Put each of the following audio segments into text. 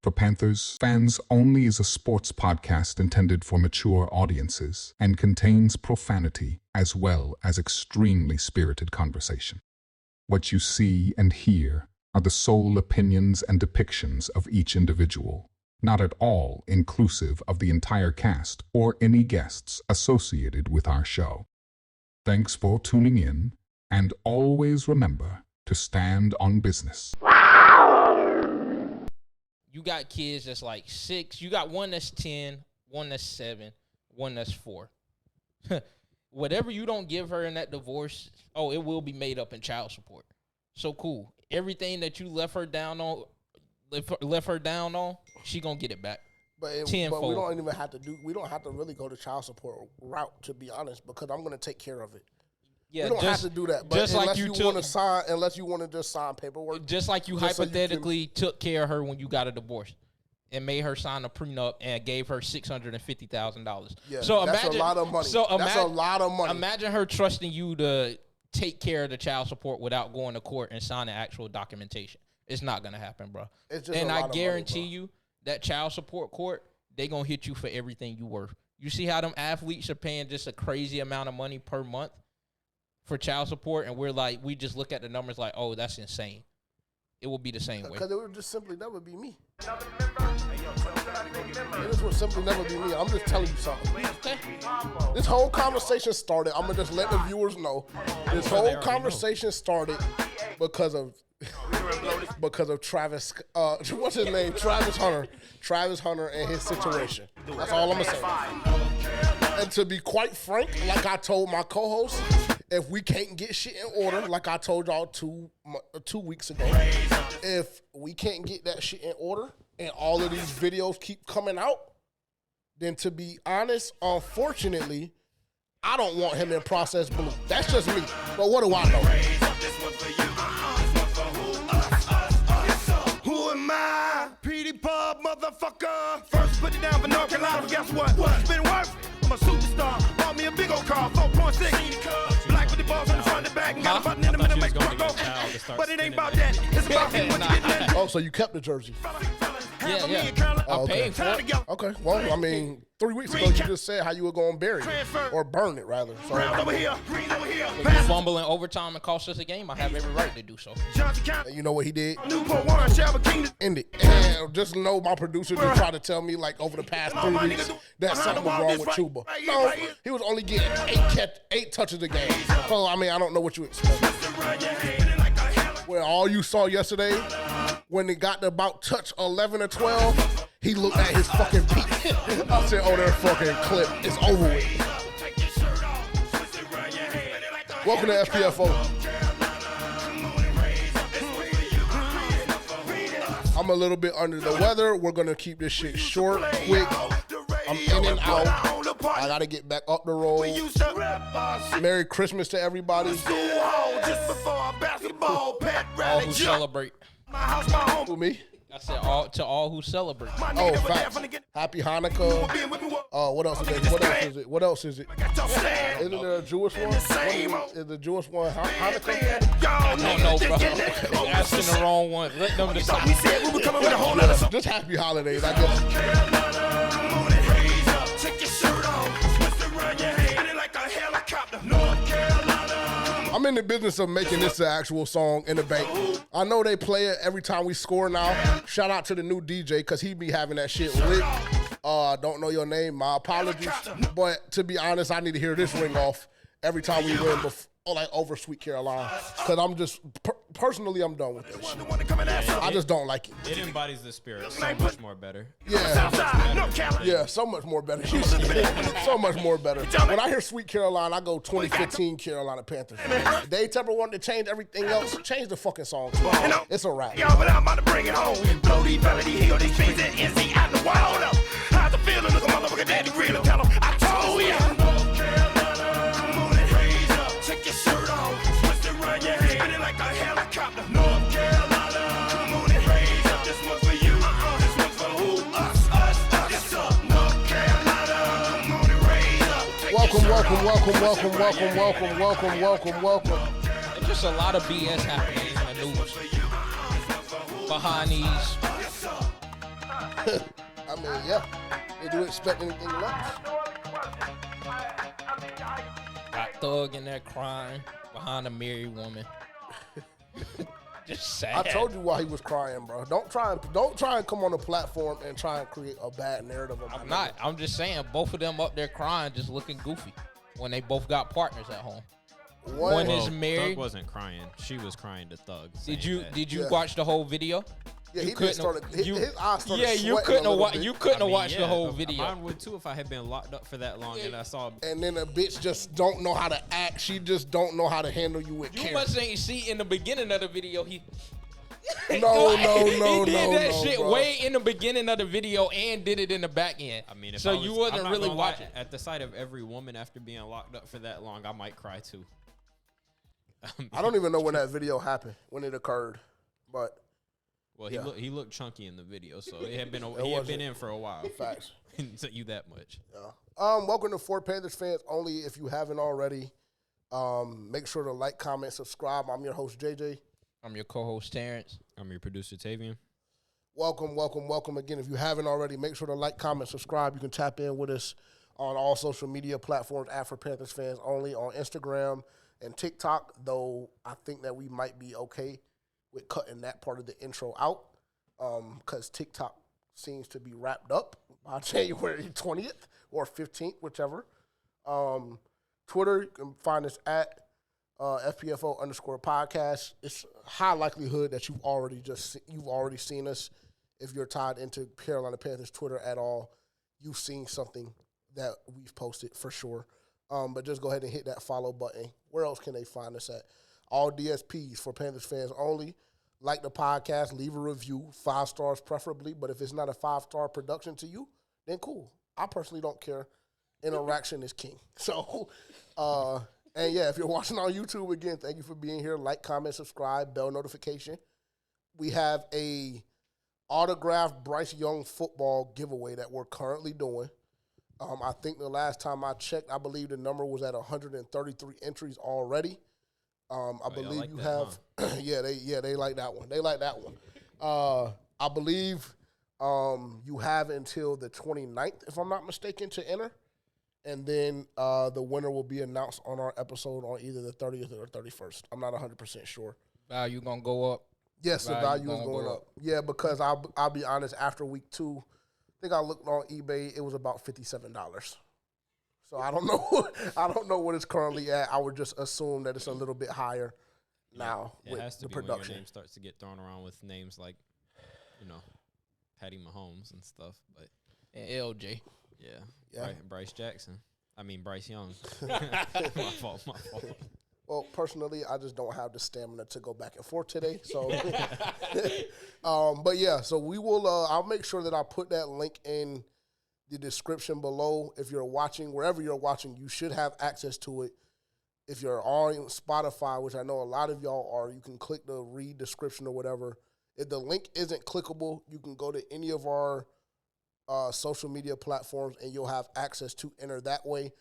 for Panthers fans only is a sports podcast intended for mature audiences and contains profanity as well as extremely spirited conversation. What you see and hear are the sole opinions and depictions of each individual, not at all inclusive of the entire cast or any guests associated with our show. Thanks for tuning in, and always remember to stand on business. You got kids that's like 6. You got one that's 10, one that's 7, one that's 4. Whatever you don't give her in that divorce, it will be made up in child support. So cool. Everything that you left her down on, she gonna get it back. But we don't even have to we don't have to really go the child support route, to be honest, because I'm gonna take care of it. Yeah, we don't have to do that. But just unless you want to just sign paperwork. Just like you hypothetically took care of her when you got a divorce and made her sign a prenup and gave her $650,000. Yeah, so that's a lot of money. That's a lot of money. Imagine her trusting you to take care of the child support without going to court and signing actual documentation. It's not going to happen, bro. And I guarantee you that child support court, they going to hit you for everything you worth. You see how them athletes are paying just a crazy amount of money per month for child support, and we just look at the numbers like, oh, that's insane. It will be the same way. Because it would just simply never be me. This would simply never be me. I'm just telling you something. Okay. This whole conversation started, I'm going to just let the viewers know, this whole conversation started because of Travis, what's his name? Travis Hunter and his situation. That's all I'm going to say. And to be quite frank, like I told my co-host, if we can't get shit in order, like I told y'all two weeks ago, if we can't get that shit in order and all of these videos keep coming out, then to be honest, unfortunately, I don't want him in processed blue. That's just me. But what do I know? Who am I? Petey Pub, motherfucker. First put it down for North Carolina, but guess what? It's been worth it. I'm a superstar. Bought me a big old car, 4.6. Black with the balls on the front and back, and got a button in the middle, make truck go. But it ain't about that. It's about getting what you getting. Oh, so you kept the jersey? Yeah. I paid for it. Okay. Well, I mean, 3 weeks ago you just said how you were going to bury it or burn it rather. So over here. If you fumble in overtime and cost us a game, I have every right to do so. And you know what he did? End it. And just know my producer just tried to tell me like over the past 3 weeks that something was wrong with Chuba. No, he was only getting 8 touches a game. So I mean, I don't know what you expect. Well, all you saw yesterday, when it got to about touch 11 or 12, he looked at his fucking peak. I said, oh, that fucking clip. It's over with. Welcome to FPFO. I'm a little bit under the weather. We're going to keep this shit short, quick. I'm in and out. I got to get back up the road. Merry Christmas to everybody. All who celebrate. Who, me? I said to all who celebrate. Oh, facts. Happy Hanukkah. What else is it? Isn't there a Jewish one? Is the Jewish one Hanukkah? I don't know, bro. You're asking the wrong one. Let them decide. Just happy holidays, I guess. I'm in the business of making this an actual song in the bank. I know they play it every time we score now. Shout out to the new DJ, because he be having that shit lit. Don't know your name, my apologies. But to be honest, I need to hear this ring off every time we win over Sweet Carolina. Because I'm just, personally, I'm done with this shit. I just don't like it. It embodies the spirit so much more better. Yeah, so much more better. So much more better. When I hear Sweet Carolina, I go 2015 Carolina Panthers. If they ever wanted to change everything else, change the fucking song. It's a wrap. Yo, but I'm about to bring it home. Blow these felony, heal these things and NC out the wild up. How's the feeling? Look a motherfucker daddy grill and tell him I told ya. Take your shirt off, twist it around your head, spin it like a helicopter. North Carolina, come on and raise up. This one's for you, this one's for who? Us. Yes, up. North Carolina, come on and raise up. Welcome. There's just a lot of BS happening in the news behind these I mean, yeah. Did you expect anything less? Got Thug in there crying behind a married woman. Just sad. I told you why he was crying, bro. Don't try and come on the platform and try and create a bad narrative. I'm not. I'm just saying, both of them up there crying, just looking goofy when they both got partners at home. One is married. Thug wasn't crying. She was crying to Thug. Did you watch the whole video? Yeah, his eyes started you couldn't have watched the whole video. Mine would too if I had been locked up for that long and I saw. And then a bitch just don't know how to act. She just don't know how to handle you with care. You must see in the beginning of the video he. No, he did that shit bro. way in the beginning of the video and did it in the back end. I mean, you wasn't really watching. At the sight of every woman after being locked up for that long, I might cry too. I don't even know when that video happened, when it occurred, but. Well, he looked chunky in the video, so he had been in for a while. Facts. Didn't tell you that much. Yeah. Welcome to For Panthers Fans Only. If you haven't already, make sure to like, comment, subscribe. I'm your host, JJ. I'm your co-host, Terrence. I'm your producer, Tavian. Welcome again. If you haven't already, make sure to like, comment, subscribe. You can tap in with us on all social media platforms at For Panthers Fans Only on Instagram and TikTok, though I think that we might be okay with cutting that part of the intro out because TikTok seems to be wrapped up by January 20th or 15th, whichever. Twitter, you can find us at FPFO_podcast. It's high likelihood that you've already seen us. If you're tied into Carolina Panthers Twitter at all, you've seen something that we've posted for sure. But just go ahead and hit that follow button. Where else can they find us at? All DSPs For Panthers Fans Only. Like the podcast, leave a review, 5 stars preferably. But if it's not a 5-star production to you, then cool. I personally don't care. Interaction is king. So, and yeah, if you're watching on YouTube, again, thank you for being here. Like, comment, subscribe, bell notification. We have a autographed Bryce Young football giveaway that we're currently doing. I think the last time I checked, I believe the number was at 133 entries already. I believe like you have, huh? they like that one. They like that one. I believe you have until the 29th, if I'm not mistaken, to enter. And then the winner will be announced on our episode on either the 30th or the 31st. I'm not 100% sure. Value going to go up? Yes, the value is going up. Yeah, because I'll be honest, after week 2, I think I looked on eBay, it was about $57. So I don't know. I don't know what it's currently at. I would just assume that it's a little bit higher now with the production. When your name starts to get thrown around with names like, Patty Mahomes and stuff. But and LJ. Yeah. Bryce Jackson. I mean Bryce Young. My fault. Well, personally, I just don't have the stamina to go back and forth today. So, but yeah. So we will. I'll make sure that I put that link in the description below. If you're watching, wherever you're watching, you should have access to it. If you're on Spotify, which I know a lot of y'all are, you can click the read description or whatever. If the link isn't clickable, you can go to any of our social media platforms and you'll have access to enter that way.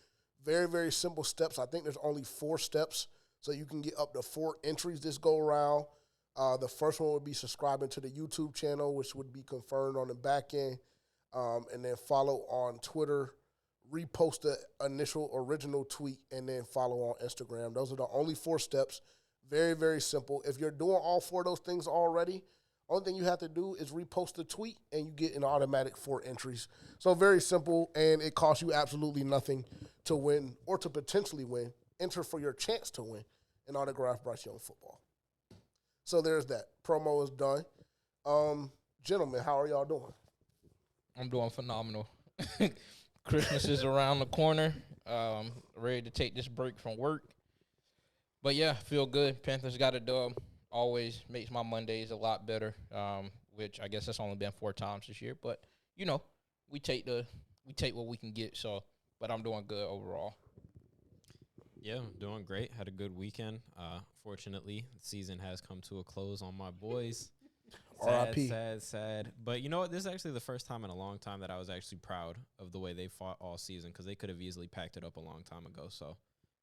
Very, very simple steps. I think there's only 4 steps, so you can get up to 4 entries this go around. The first one would be subscribing to the YouTube channel, which would be confirmed on the back end. And then follow on Twitter, repost the original tweet, and then follow on Instagram. Those are the only 4 steps. Very, very simple. If you're doing all 4 of those things already, only thing you have to do is repost the tweet, and you get an automatic 4 entries. So very simple, and it costs you absolutely nothing to win or to potentially win. Enter for your chance to win an autographed Bryce Young football. So there's that. Promo is done. Gentlemen, how are y'all doing? I'm doing phenomenal. Christmas is around the corner. Ready to take this break from work. But, yeah, feel good. Panthers got a dub. Always makes my Mondays a lot better, which I guess that's only been 4 times this year. But, we take what we can get. So, but I'm doing good overall. Yeah, I'm doing great. Had a good weekend. Fortunately, the season has come to a close on my boys. Sad. But you know what? This is actually the first time in a long time that I was actually proud of the way they fought all season, because they could have easily packed it up a long time ago. So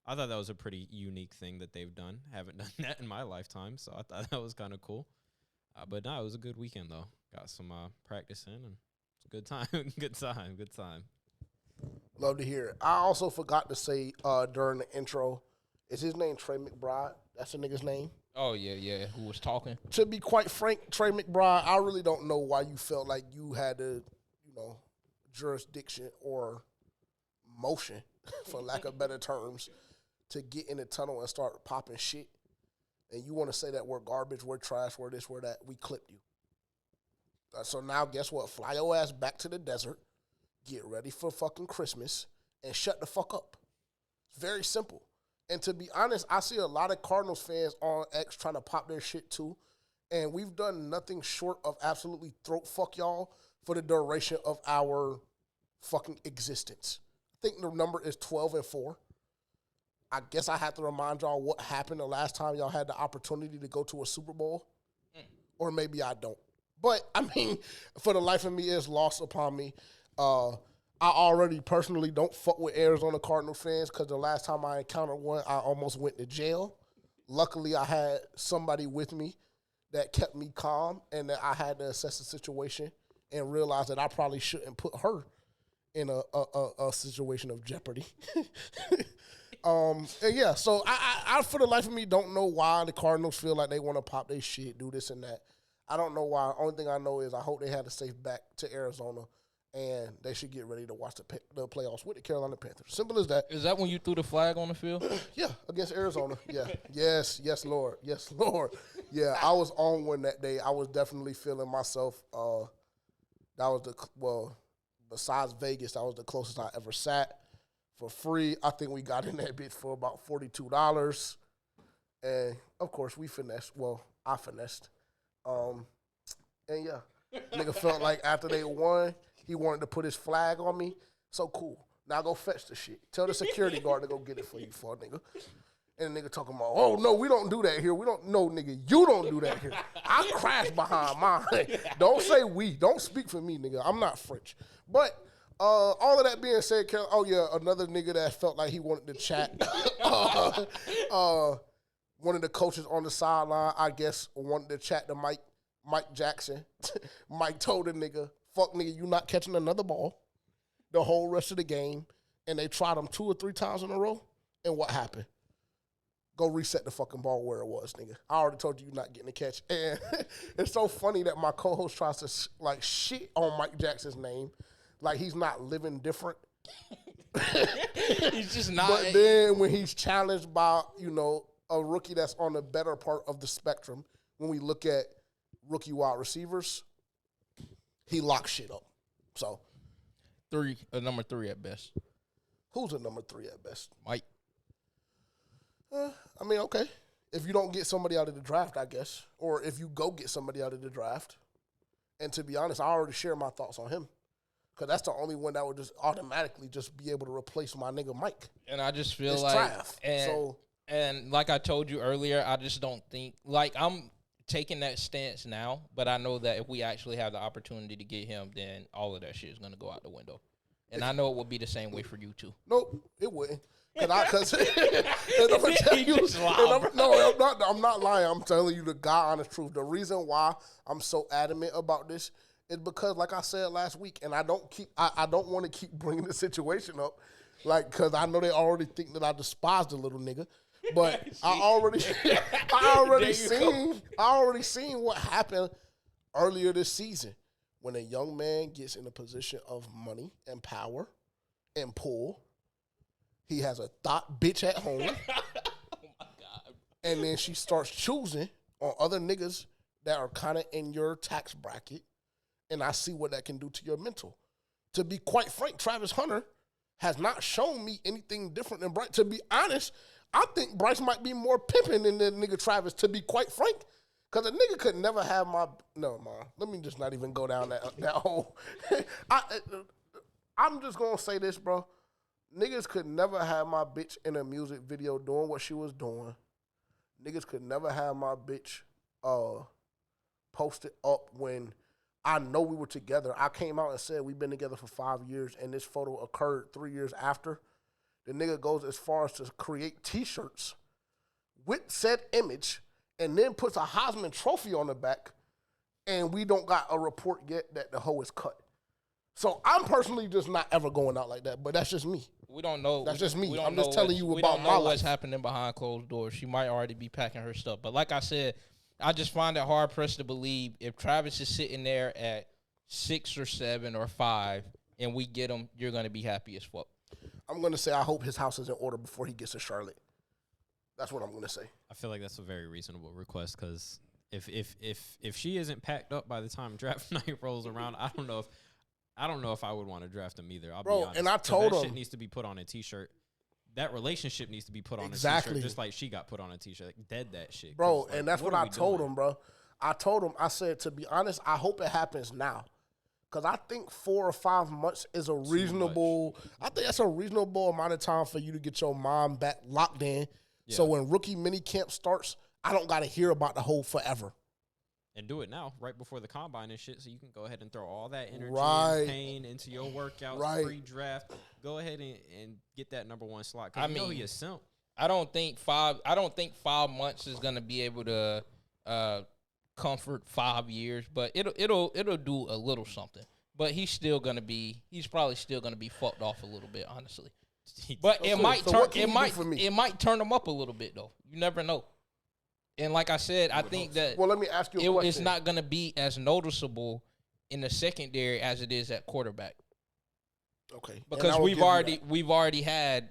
I thought that was a pretty unique thing that they've done. Haven't done that in my lifetime, so I thought that was kind of cool. But no, it was a good weekend, though. Got some practice in, and Good time. Good time. Good time. Love to hear it. I also forgot to say during the intro, is his name Trey McBride? That's the nigga's name? Oh, yeah. Who was talking? To be quite frank, Trey McBride, I really don't know why you felt like you had the, jurisdiction or motion, for lack of better terms, to get in the tunnel and start popping shit. And you want to say that we're garbage, we're trash, we're this, we're that. We clipped you. So now guess what? Fly your ass back to the desert, get ready for fucking Christmas, and shut the fuck up. It's very simple. And to be honest, I see a lot of Cardinals fans on X trying to pop their shit too. And we've done nothing short of absolutely throat fuck y'all for the duration of our fucking existence. I think the number is 12-4. I guess I have to remind y'all what happened the last time y'all had the opportunity to go to a Super Bowl. Or maybe I don't. But, I mean, for the life of me, it's lost upon me. I already personally don't fuck with Arizona Cardinals fans because the last time I encountered one, I almost went to jail. Luckily, I had somebody with me that kept me calm and that I had to assess the situation and realize that I probably shouldn't put her in a situation of jeopardy. And yeah, so I for the life of me don't know why the Cardinals feel like they want to pop their shit, do this and that. I don't know why. Only thing I know is I hope they have a safe back to Arizona. And they should get ready to watch the playoffs with the Carolina Panthers. Simple as that. Is that when you threw the flag on the field? Yeah, against Arizona. Yeah. Yes, Lord. Yes, Lord. Yeah, I was on one that day. I was definitely feeling myself. That was besides Vegas, that was the closest I ever sat for free. I think we got in that bitch for about $42. And, of course, we finessed. Well, I finessed. And, yeah, nigga felt like after they won, he wanted to put his flag on me. So cool. Now go fetch the shit. Tell the security guard to go get it for you, for a nigga. And the nigga talking about, oh, no, we don't do that here. We don't, no, nigga, you don't do that here. I crash behind mine. Don't say we. Don't speak for me, nigga. I'm not French. But all of that being said, oh, yeah, another nigga that felt like he wanted to chat. One of the coaches on the sideline, I guess, wanted to chat to Mike Jackson. Mike told the nigga, fuck nigga, you not catching another ball the whole rest of the game. And they tried him 2 or 3 times in a row. And what happened? Go reset the fucking ball where it was, nigga. I already told you you're not getting a catch. And it's so funny that my co-host tries to, shit on Mike Jackson's name. Like he's not living different. He's just not. But then when he's challenged by, a rookie that's on the better part of the spectrum, when we look at rookie wide receivers, he locks shit up. So, number 3 at best. Who's a number 3 at best? Mike. I mean, okay. If you don't get somebody out of the draft, I guess. Or if you go get somebody out of the draft. And to be honest, I already shared my thoughts on him. Because that's the only one that would just automatically just be able to replace my nigga Mike. And I just feel it's like draft. And like I told you earlier, I just don't think I'm taking that stance now, but I know that if we actually have the opportunity to get him, then all of that shit is gonna go out the window. And I know it will be the same way for you too. Nope, it wouldn't. Cause I'm gonna tell you, I'm not lying. I'm telling you the God honest truth. The reason why I'm so adamant about this is because, like I said last week, and I don't want to keep bringing the situation up, because I know they already think that I despise the little nigga. But I already seen what happened earlier this season when a young man gets in a position of money and power and pull. He has a thought bitch at home. Oh my God. And then she starts choosing on other niggas that are kind of in your tax bracket. And I see what that can do to your mental. To be quite frank, Travis Hunter has not shown me anything different than Bryce. To be honest, I think Bryce might be more pimping than the nigga Travis, to be quite frank. Because a nigga could never have my... No, man. Let me just not even go down that hole. I'm just going to say this, bro. Niggas could never have my bitch in a music video doing what she was doing. Niggas could never have my bitch posted up when I know we were together. I came out and said we've been together for 5 years, and this photo occurred 3 years after. The nigga goes as far as to create T-shirts with said image and then puts a Heisman Trophy on the back, and we don't got a report yet that the hoe is cut. So I'm personally just not ever going out like that, but that's just me. We don't know. That's just me. I'm just telling you about my life. We don't know what's happening behind closed doors. She might already be packing her stuff. But like I said, I just find it hard-pressed to believe if Travis is sitting there at 6 or 7 or 5 and we get him, you're going to be happy as fuck. I'm going to say I hope his house is in order before he gets to Charlotte. That's what I'm going to say. I feel like that's a very reasonable request because if she isn't packed up by the time draft night rolls around, I don't know if I would want to draft him either. I'll be honest. And I told him that shit needs to be put on a T-shirt. That relationship needs to be put on a T-shirt, just like she got put on a T-shirt. Like, dead that shit. Bro, and that's what I told him, bro. I said, to be honest, I hope it happens now. Because I think 4 or 5 months is a reasonable – I think that's a reasonable amount of time for you to get your mom back locked in. Yeah. So when rookie minicamp starts, I don't got to hear about the whole forever. And do it now, right before the combine and shit, so you can go ahead and throw all that energy and pain into your workouts, pre-draft. Go ahead and get that number 1 slot. Because you know he a simp. I don't think 5 months is gonna be able to comfort 5 years, but it'll do a little something. But he's probably still gonna be fucked off a little bit, honestly. But it might turn him up a little bit though. You never know. And like I said, I think that let me ask you a question. It's not going to be as noticeable in the secondary as it is at quarterback. Okay. Because we've already had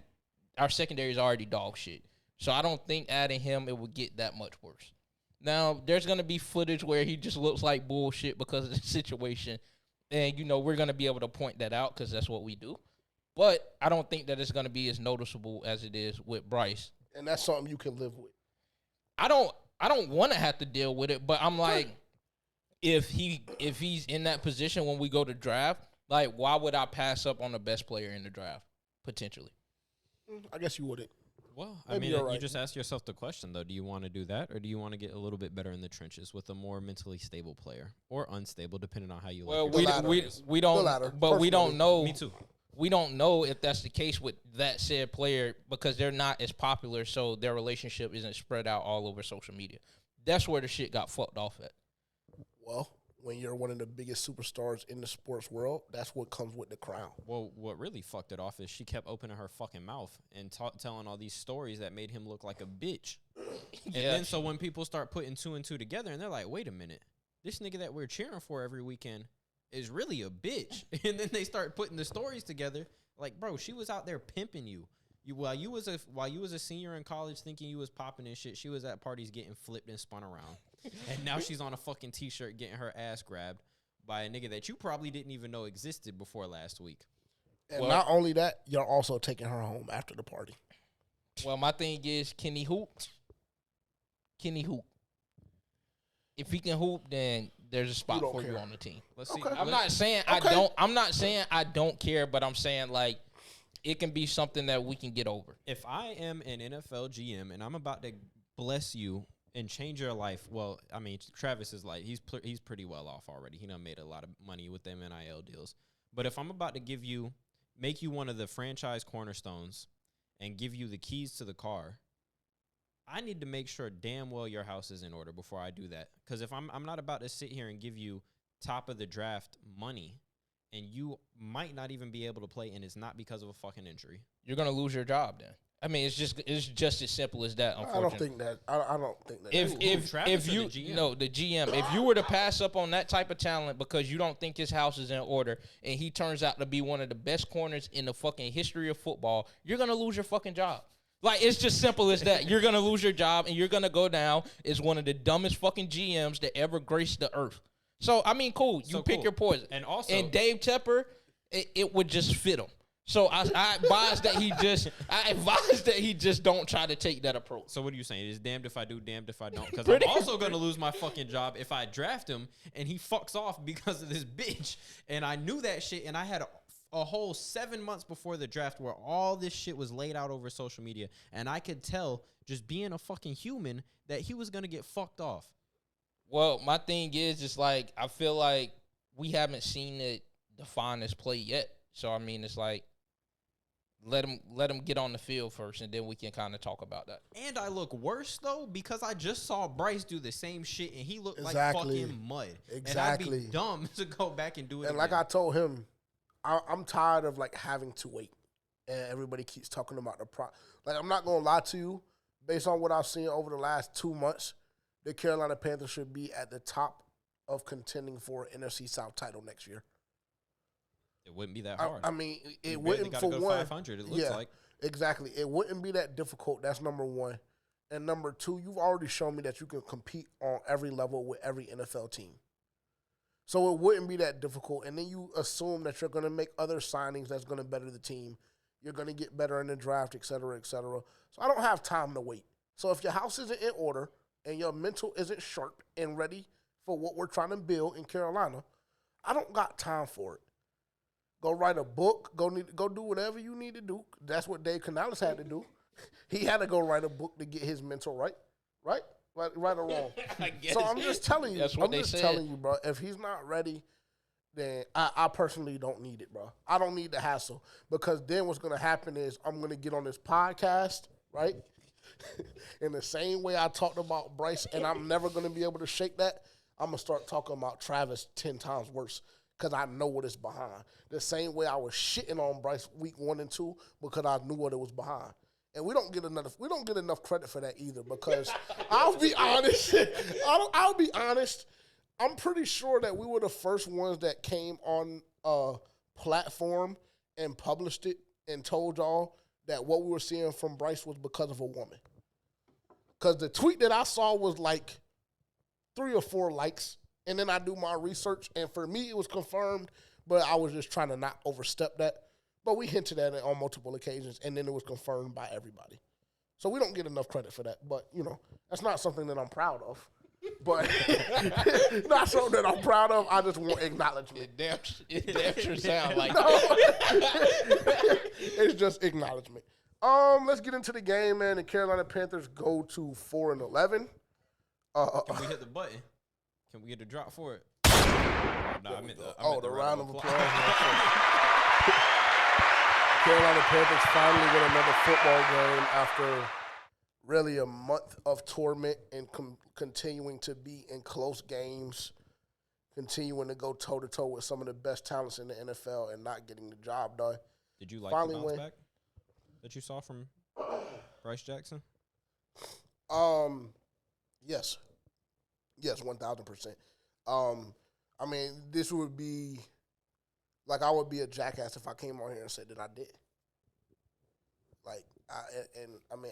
our secondary is already dog shit. So I don't think adding him it would get that much worse. Now, there's going to be footage where he just looks like bullshit because of the situation. And, we're going to be able to point that out because that's what we do. But I don't think that it's going to be as noticeable as it is with Bryce. And that's something you can live with. I don't want to have to deal with it, but I'm like, if he's in that position when we go to draft, like, why would I pass up on the best player in the draft, potentially? I guess you wouldn't. Well, I mean, you just ask yourself the question, though. Do you want to do that, or do you want to get a little bit better in the trenches with a more mentally stable player, or unstable, depending on how you like it? We don't, but we don't know. Me too. We don't know if that's the case with that said player because they're not as popular, so their relationship isn't spread out all over social media. That's where the shit got fucked off at. Well, when you're one of the biggest superstars in the sports world, that's what comes with the crown. Well, what really fucked it off is she kept opening her fucking mouth and telling all these stories that made him look like a bitch. And then so when people start putting 2 and 2 together and they're like, wait a minute, this nigga that we're cheering for every weekend is really a bitch. And then they start putting the stories together. Like, bro, she was out there pimping you. While you was a senior in college thinking you was popping and shit, she was at parties getting flipped and spun around. And now she's on a fucking T-shirt getting her ass grabbed by a nigga that you probably didn't even know existed before last week. And not only that, you're also taking her home after the party. Well, my thing is, can he hoop? If he can hoop, then there's a spot for you on the team. Let's see. I'm not saying I don't care, but I'm saying like it can be something that we can get over. If I am an NFL GM and I'm about to bless you and change your life, well, I mean, Travis is like he's pretty well off already. He done made a lot of money with them NIL deals. But if I'm about to make you one of the franchise cornerstones and give you the keys to the car, I need to make sure damn well your house is in order before I do that. Because if I'm not about to sit here and give you top of the draft money and you might not even be able to play and it's not because of a fucking injury, you're gonna lose your job then. I mean, it's just as simple as that. Unfortunately, I don't think that. I don't think that. If you the GM, if you were to pass up on that type of talent because you don't think his house is in order and he turns out to be one of the best corners in the fucking history of football, you're gonna lose your fucking job. Like, it's just simple as that. You're going to lose your job, and you're going to go down as one of the dumbest fucking GMs that ever graced the earth. So, I mean, cool. You pick your poison. And Dave Tepper, it would just fit him. So, I advise that he just don't try to take that approach. So, what are you saying? It's damned if I do, damned if I don't. Because I'm also going to lose my fucking job if I draft him, and he fucks off because of this bitch. And I knew that shit, and I had a whole 7 months before the draft where all this shit was laid out over social media. And I could tell, just being a fucking human, that he was going to get fucked off. Well, my thing is like, I feel like we haven't seen it define his play yet. So, I mean, it's like, let him get on the field first, and then we can kind of talk about that. And I look worse, though, because I just saw Bryce do the same shit, and he looked like fucking mud. Exactly. And I'd be dumb to go back and do it And again. like I told him, I'm tired of like having to wait, and everybody keeps talking about like I'm not gonna lie to you, based on what I've seen over the last 2 months, the Carolina Panthers should be at the top of contending for an NFC South title next year. It wouldn't be that hard. I mean, it wouldn't for go one. 500. It looks like exactly. It wouldn't be that difficult. That's number one, and number two, you've already shown me that you can compete on every level with every NFL team. So it wouldn't be that difficult. And then you assume that you're going to make other signings that's going to better the team. You're going to get better in the draft, et cetera, et cetera. So I don't have time to wait. So if your house isn't in order and your mental isn't sharp and ready for what we're trying to build in Carolina, I don't got time for it. Go write a book. Go do whatever you need to do. That's what Dave Canales had to do. He had to go write a book to get his mental right. Right? Right or wrong. So I'm just telling you. That's what they said. Telling you, bro. If he's not ready, then I personally don't need it, bro. I don't need the hassle, because then what's going to happen is I'm going to get on this podcast, right? In the same way I talked about Bryce, and I'm never going to be able to shake that, I'm going to start talking about Travis 10 times worse, because I know what it's behind. The same way I was shitting on Bryce week 1 and 2 because I knew what it was behind. And we don't get enough credit for that either, because I'll be honest. I'll be honest. I'm pretty sure that we were the first ones that came on a platform and published it and told y'all that what we were seeing from Bryce was because of a woman. Because the tweet that I saw was like 3 or 4 likes, and then I do my research, and for me it was confirmed, but I was just trying to not overstep that. But we hinted at it on multiple occasions, and then it was confirmed by everybody. So we don't get enough credit for that. But, that's not something that I'm proud of. But not something that I'm proud of. I just want acknowledgement. It damn sure sound like It's just acknowledgement. Let's get into the game, man. The Carolina Panthers go to 4-11. Can we hit the button? Can we get a drop for it? The round of applause. Carolina Panthers finally win another football game after really a month of torment and continuing to be in close games, continuing to go toe-to-toe with some of the best talents in the NFL and not getting the job done. Did you like the bounce back that you saw from Bryce Jackson? Yes. Yes, 1,000%. I mean, this would be – like, I would be a jackass if I came on here and said that I did. Like,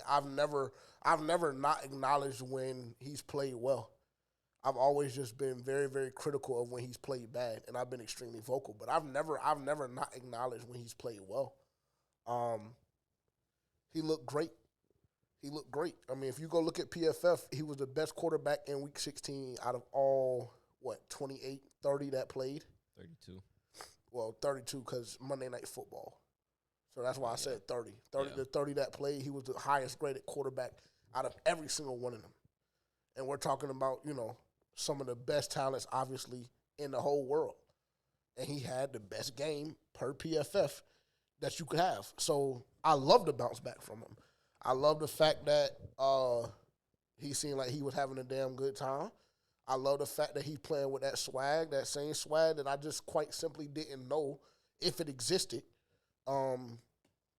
I've never not acknowledged when he's played well. I've always just been very, very critical of when he's played bad, and I've been extremely vocal. But I've never not acknowledged when he's played well. He looked great. I mean, if you go look at PFF, he was the best quarterback in Week 16 out of all, 28, 30 that played? 32. Well, 32 because Monday Night Football. So that's why I said 30. The 30 that played, he was the highest graded quarterback out of every single one of them. And we're talking about, some of the best talents, obviously, in the whole world. And he had the best game per PFF that you could have. So I love the bounce back from him. I love the fact that he seemed like he was having a damn good time. I love the fact that he playing with that swag, that same swag that I just quite simply didn't know if it existed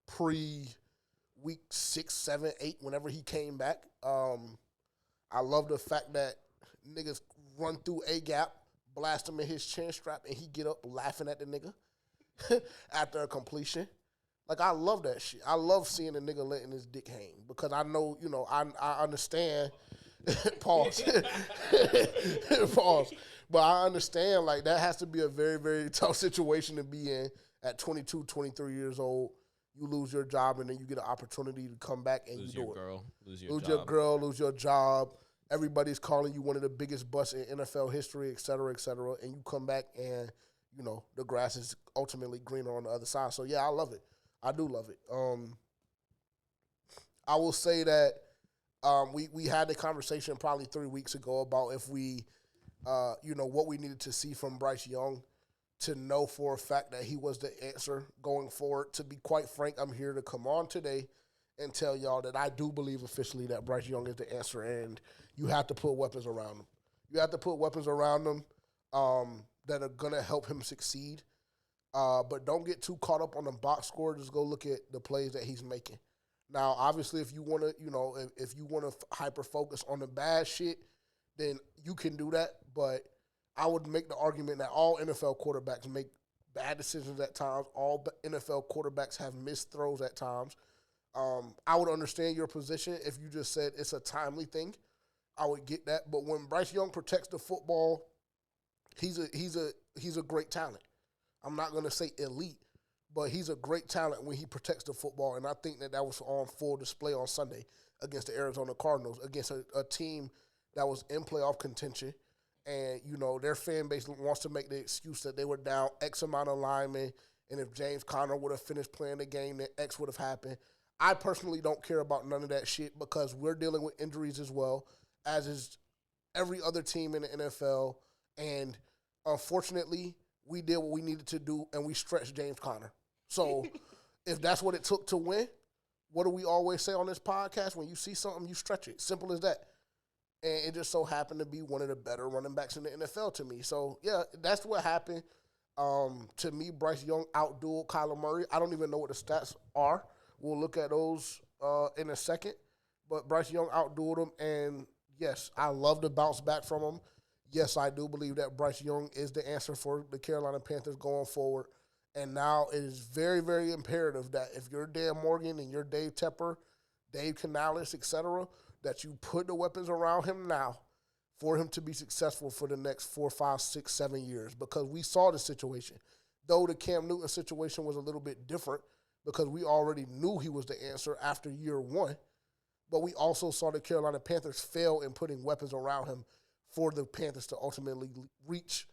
pre-week 6, 7, 8, whenever he came back. I love the fact that niggas run through A-gap, blast him in his chin strap, and he get up laughing at the nigga after a completion. Like, I love that shit. I love seeing a nigga letting his dick hang because I know, I understand – Pause. Pause. But I understand, like, that has to be a very, very tough situation to be in at 22, 23 years old. You lose your job, and then you get an opportunity to come back and lose you do your girl, it. Lose your girl, lose your job. Everybody's calling you one of the biggest busts in NFL history, et cetera, and you come back and, the grass is ultimately greener on the other side. So, yeah, I love it. I do love it. I will say that we had the conversation probably 3 weeks ago about if we, what we needed to see from Bryce Young to know for a fact that he was the answer going forward. To be quite frank, I'm here to come on today and tell y'all that I do believe officially that Bryce Young is the answer, and you have to put weapons around him. You have to put weapons around him that are going to help him succeed. But don't get too caught up on the box score. Just go look at the plays that he's making. Now, obviously, if you want to, if you want to hyper focus on the bad shit, then you can do that. But I would make the argument that all NFL quarterbacks make bad decisions at times. All NFL quarterbacks have missed throws at times. I would understand your position if you just said it's a timely thing. I would get that. But when Bryce Young protects the football, he's a great talent. I'm not going to say elite, but he's a great talent when he protects the football, and I think that was on full display on Sunday against the Arizona Cardinals, against a team that was in playoff contention. And, their fan base wants to make the excuse that they were down X amount of linemen, and if James Conner would have finished playing the game, then X would have happened. I personally don't care about none of that shit because we're dealing with injuries as well, as is every other team in the NFL. And unfortunately, we did what we needed to do, and we stretched James Conner. So if that's what it took to win, what do we always say on this podcast? When you see something, you stretch it. Simple as that. And it just so happened to be one of the better running backs in the NFL to me. So, yeah, that's what happened. To me, Bryce Young outdueled Kyler Murray. I don't even know what the stats are. We'll look at those in a second. But Bryce Young outdueled him, and, yes, I love to bounce back from him. Yes, I do believe that Bryce Young is the answer for the Carolina Panthers going forward. And now it is very, very imperative that if you're Dan Morgan and you're Dave Tepper, Dave Canales, etc., that you put the weapons around him now for him to be successful for the next 4, 5, 6, 7 years. Because we saw the situation. Though the Cam Newton situation was a little bit different because we already knew he was the answer after year one. But we also saw the Carolina Panthers fail in putting weapons around him for the Panthers to ultimately reach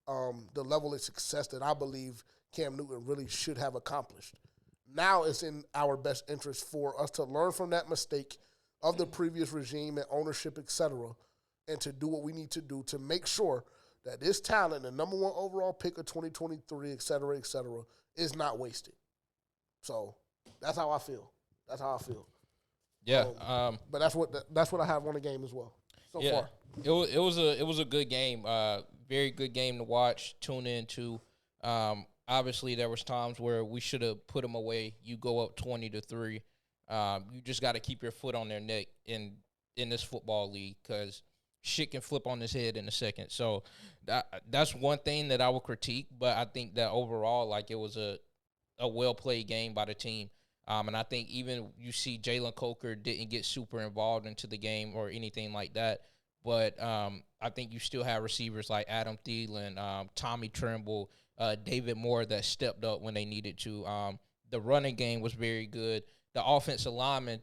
the level of success that I believe Cam Newton really should have accomplished. Now it's in our best interest for us to learn from that mistake of the previous regime and ownership, et cetera, and to do what we need to do to make sure that this talent, the number one overall pick of 2023, et cetera, is not wasted. So that's how I feel. Yeah. But that's what I have on the game as well so far. It was a good game. Very good game to watch, tune into. Obviously, there was times where we should have put them away. You go up 20-3. You just got to keep your foot on their neck in this football league because shit can flip on his head in a second. So that's one thing that I will critique. But I think that overall, it was a well-played game by the team. And I think even you see Jalen Coker didn't get super involved into the game or anything like that. But I think you still have receivers like Adam Thielen, Tommy Tremble, David Moore that stepped up when they needed to. The running game was very good. The offensive linemen,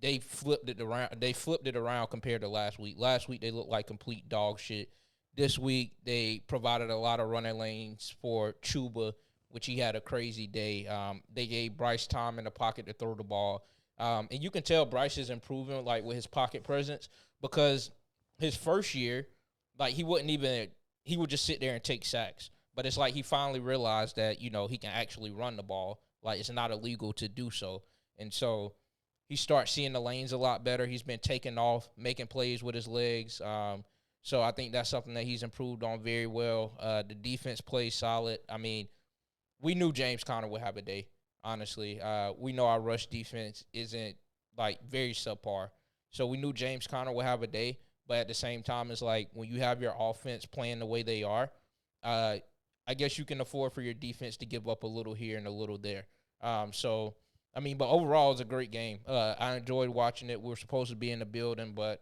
they flipped it around compared to last week. Last week they looked like complete dog shit. This week they provided a lot of running lanes for Chuba, which he had a crazy day. They gave Bryce time in the pocket to throw the ball. And you can tell Bryce is improving with his pocket presence because his first year, he would just sit there and take sacks. But it's he finally realized that, he can actually run the ball. It's not illegal to do so. And so he starts seeing the lanes a lot better. He's been taking off, making plays with his legs. So I think that's something that he's improved on very well. The defense plays solid. I mean, we knew James Conner would have a day, honestly. We know our rush defense isn't, very subpar. So we knew James Conner would have a day. But at the same time, it's when you have your offense playing the way they are, I guess you can afford for your defense to give up a little here and a little there. But overall, it was a great game. I enjoyed watching it. We were supposed to be in the building, but,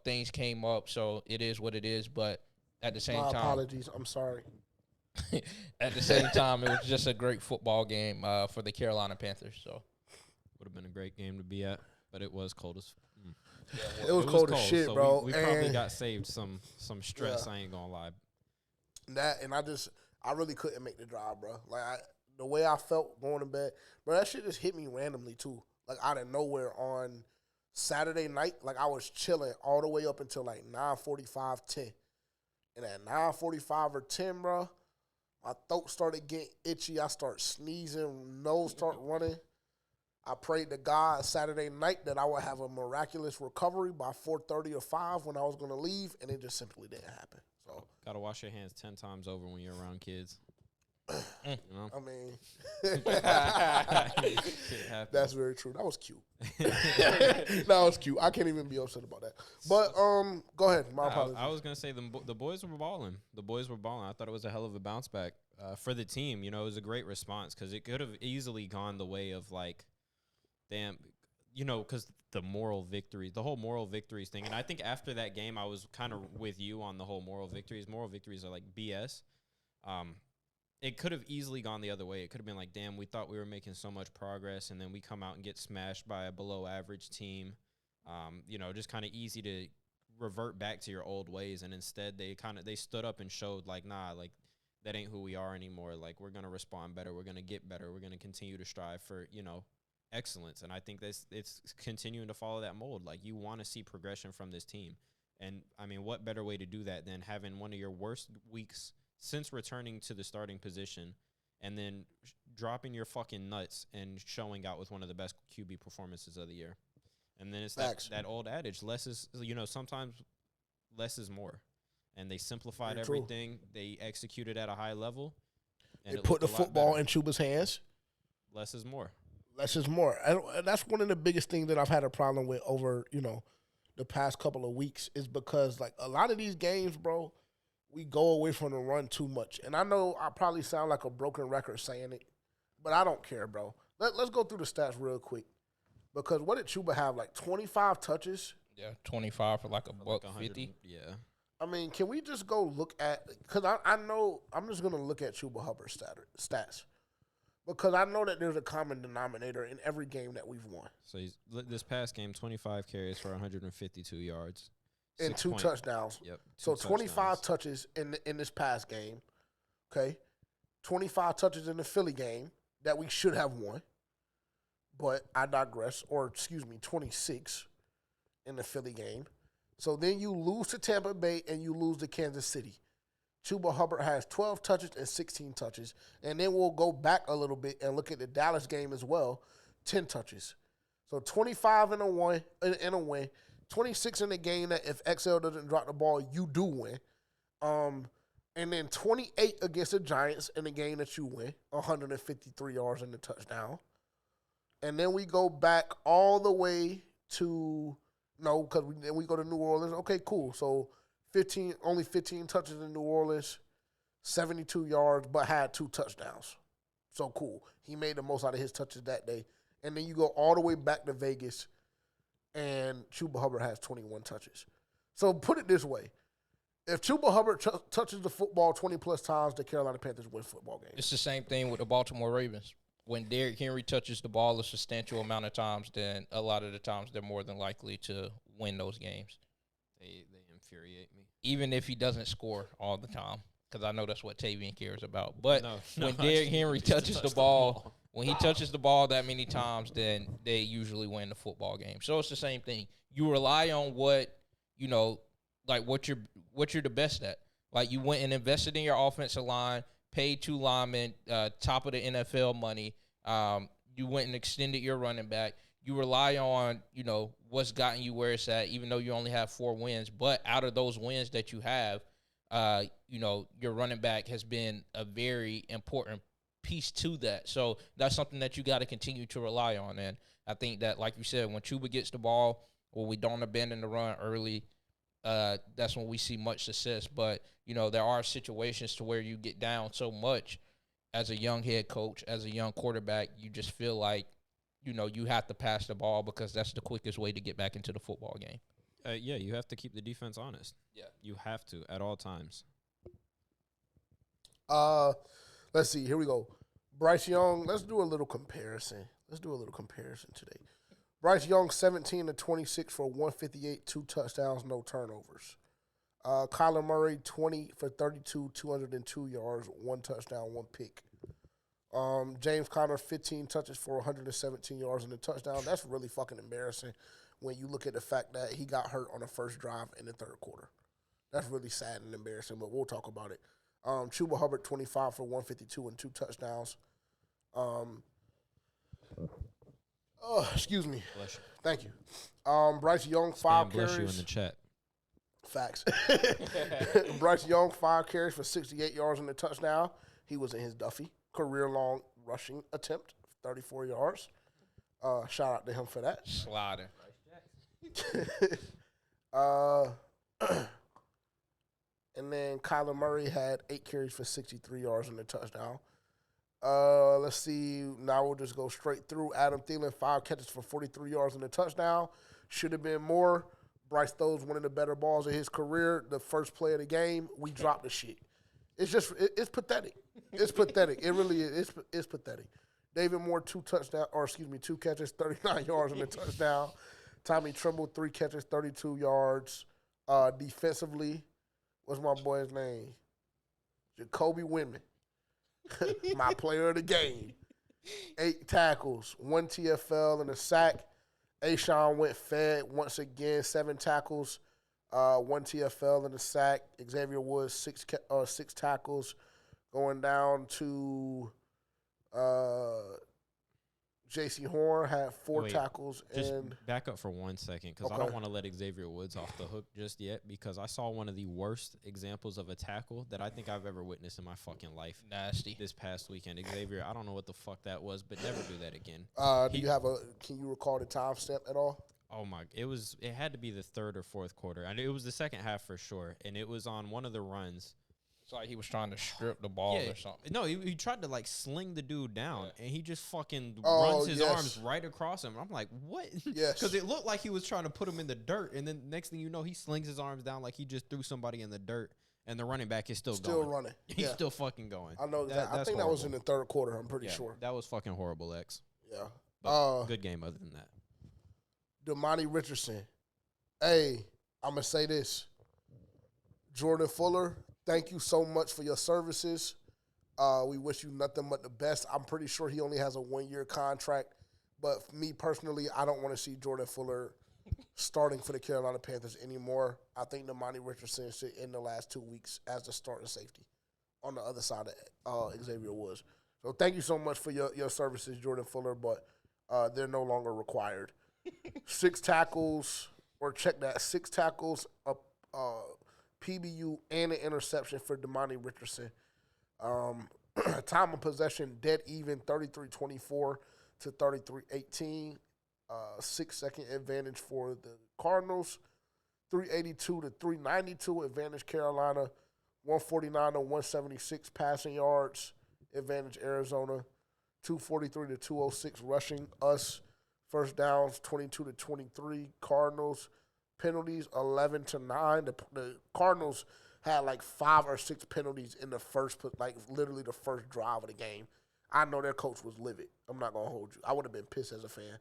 things came up, so it is what it is. But at the same time. My apologies. I'm sorry. At the same time, it was just a great football game for the Carolina Panthers. So would have been a great game to be at, but it was cold as It was cold as shit, so bro. We probably got saved some stress. Yeah. I ain't gonna lie. That and I really couldn't make the drive, bro. The way I felt going to bed, bro. That shit just hit me randomly too, out of nowhere on Saturday night. I was chilling all the way up until 9:45, 10, and at 9:45 or 10, bro, my throat started getting itchy. I start sneezing, nose start running. I prayed to God Saturday night that I would have a miraculous recovery by 4:30 or 5 when I was going to leave, and it just simply didn't happen. So gotta wash your hands 10 times over when you're around kids. I mean, that's very true. That was cute. That was cute. I can't even be upset about that. But go ahead. My apologies. I was gonna say the boys were balling. The boys were balling. I thought it was a hell of a bounce back for the team. You know, it was a great response because it could have easily gone the way of like, damn, you know, because the whole moral victories thing. And I think after that game, I was kind of with you on the whole moral victories. Moral victories are like BS. It could have easily gone the other way. It could have been like, damn, we thought we were making so much progress, and then we come out and get smashed by a below-average team. You know, just kind of easy to revert back to your old ways. And instead, they stood up and showed, like, nah, like, that ain't who we are anymore. Like, we're going to respond better. We're going to get better. We're going to continue to strive for, you know, excellence. And I think it's continuing to follow that mold. Like, you want to see progression from this team. And, I mean, what better way to do that than having one of your worst weeks since returning to the starting position and then dropping your fucking nuts and showing out with one of the best QB performances of the year. And then it's that old adage, less is, you know, sometimes less is more. And they simplified everything. They executed at a high level. And they put the football in Chuba's hands. Less is more. Less is more. And that's one of the biggest things that I've had a problem with over, you know, the past couple of weeks is because, like, a lot of these games, bro, we go away from the run too much. And I know I probably sound like a broken record saying it, but I don't care, bro. Let's go through the stats real quick. Because what did Chuba have, like 25 touches? Yeah, 25 for like a buck 50. Yeah. I mean, can we just go look at – because I know – I'm just going to look at Chuba Hubbard's stats. Because I know that there's a common denominator in every game that we've won. So this past game, 25 carries for 152 yards. And 2 touchdowns. Yep. So 25 touches in this past game, okay? 25 touches in the Philly game that we should have won. But I digress. Or, excuse me, 26 in the Philly game. So then you lose to Tampa Bay and you lose to Kansas City. Chuba Hubbard has 12 touches and 16 touches. And then we'll go back a little bit and look at the Dallas game as well, 10 touches. So 25 in a win. 26 in the game that if XL doesn't drop the ball, you do win. And then 28 against the Giants in the game that you win, 153 yards and a touchdown. And then we go back all the way to because we go to New Orleans. Okay, cool. So only 15 touches in New Orleans, 72 yards, but had 2 touchdowns. So cool. He made the most out of his touches that day. And then you go all the way back to Vegas, and Chuba Hubbard has 21 touches. So put it this way. If Chuba Hubbard touches the football 20-plus times, the Carolina Panthers win football games. It's the same thing with the Baltimore Ravens. When Derrick Henry touches the ball a substantial amount of times, then a lot of the times they're more than likely to win those games. They infuriate me. Even if he doesn't score all the time, because I know that's what Tavian cares about. But when Derrick Henry touches the ball, when he touches the ball that many times, then they usually win the football game. So it's the same thing. You rely on what, like what you're the best at. Like you went and invested in your offensive line, paid 2 linemen, top of the NFL money. You went and extended your running back. You rely on, what's gotten you where it's at, even though you only have 4 wins. But out of those wins that you have, your running back has been a very important piece to that. So that's something that you got to continue to rely on. And I think that, like you said, when Chuba gets the ball, or we don't abandon the run early, that's when we see much success. But, there are situations to where you get down so much as a young head coach, as a young quarterback, you just feel like, you have to pass the ball because that's the quickest way to get back into the football game. Yeah, you have to keep the defense honest. Yeah. You have to at all times. Let's see. Here we go. Bryce Young, let's do a little comparison. Today. Bryce Young, 17 to 26 for 158, 2 touchdowns, no turnovers. Kyler Murray, 20 for 32, 202 yards, 1 touchdown, 1 pick. James Conner, 15 touches for 117 yards and a touchdown. That's really fucking embarrassing when you look at the fact that he got hurt on the first drive in the third quarter. That's really sad and embarrassing, but we'll talk about it. Chuba Hubbard, 25 for 152 and 2 touchdowns. Excuse me. Bless you. Thank you. Bryce Young, 5 carries. Bless you in the chat. Facts. Bryce Young, 5 carries for 68 yards and a touchdown. He was in his Duffy. Career-long rushing attempt, 34 yards. Shout out to him for that. Slaughter. And then Kyler Murray had 8 carries for 63 yards and a touchdown. Let's see. Now we'll just go straight through. Adam Thielen, 5 catches for 43 yards and a touchdown. Should have been more. Bryce throws one of the better balls of his career. The first play of the game, we dropped the shit. It's just, it's pathetic. It's pathetic. It really is. It's pathetic. David Moore, 2 catches, 39 yards and a touchdown. Tommy Tremble, 3 catches, 32 yards. Defensively, what's my boy's name? Jacoby Windman. My player of the game. 8 tackles, 1 TFL and a sack. Ashawn went fed once again, 7 tackles, 1 TFL and a sack. Xavier Woods, 6 tackles. Going down to J.C. Horn had 4 tackles. Just and back up for 1 second because I don't want to let Xavier Woods off the hook just yet because I saw one of the worst examples of a tackle that I think I've ever witnessed in my fucking life. Nasty. This past weekend. Xavier, I don't know what the fuck that was, but never do that again. Can you recall the timestamp at all? Oh my! It had to be the 3rd or 4th quarter. I knew it was the second half for sure, and it was on one of the runs. It's like he was trying to strip the ball or something. No, he tried to like sling the dude down, and he just fucking runs his arms right across him. I'm like, what? Yes. Because it looked like he was trying to put him in the dirt, and then next thing you know, he slings his arms down like he just threw somebody in the dirt, and the running back is still going. running. He's still fucking going. I know that. I think that was in the 3rd quarter. I'm pretty sure. That was fucking horrible, X. Yeah. But good game other than that. Damani Richardson. Hey, I'm going to say this. Jordan Fuller, thank you so much for your services. We wish you nothing but the best. I'm pretty sure he only has a 1-year contract. But for me personally, I don't want to see Jordan Fuller starting for the Carolina Panthers anymore. I think Damani Richardson should end the last 2 weeks as the starting safety on the other side of Xavier Woods. So thank you so much for your services, Jordan Fuller, but they're no longer required. 6 tackles, or check that, 6 tackles, PBU, and an interception for Damani Richardson. Time of possession, dead even, 33-24 to 33-18. 6-second advantage for the Cardinals. 382 to 392 advantage Carolina. 149 to 176 passing yards advantage Arizona. 243 to 206 rushing us. First downs 22 to 23 Cardinals. Penalties 11 to 9. The Cardinals had like 5 or 6 penalties in the first, like literally the first drive of the game. I know their coach was livid. I'm not gonna hold you. I would have been pissed as a fan.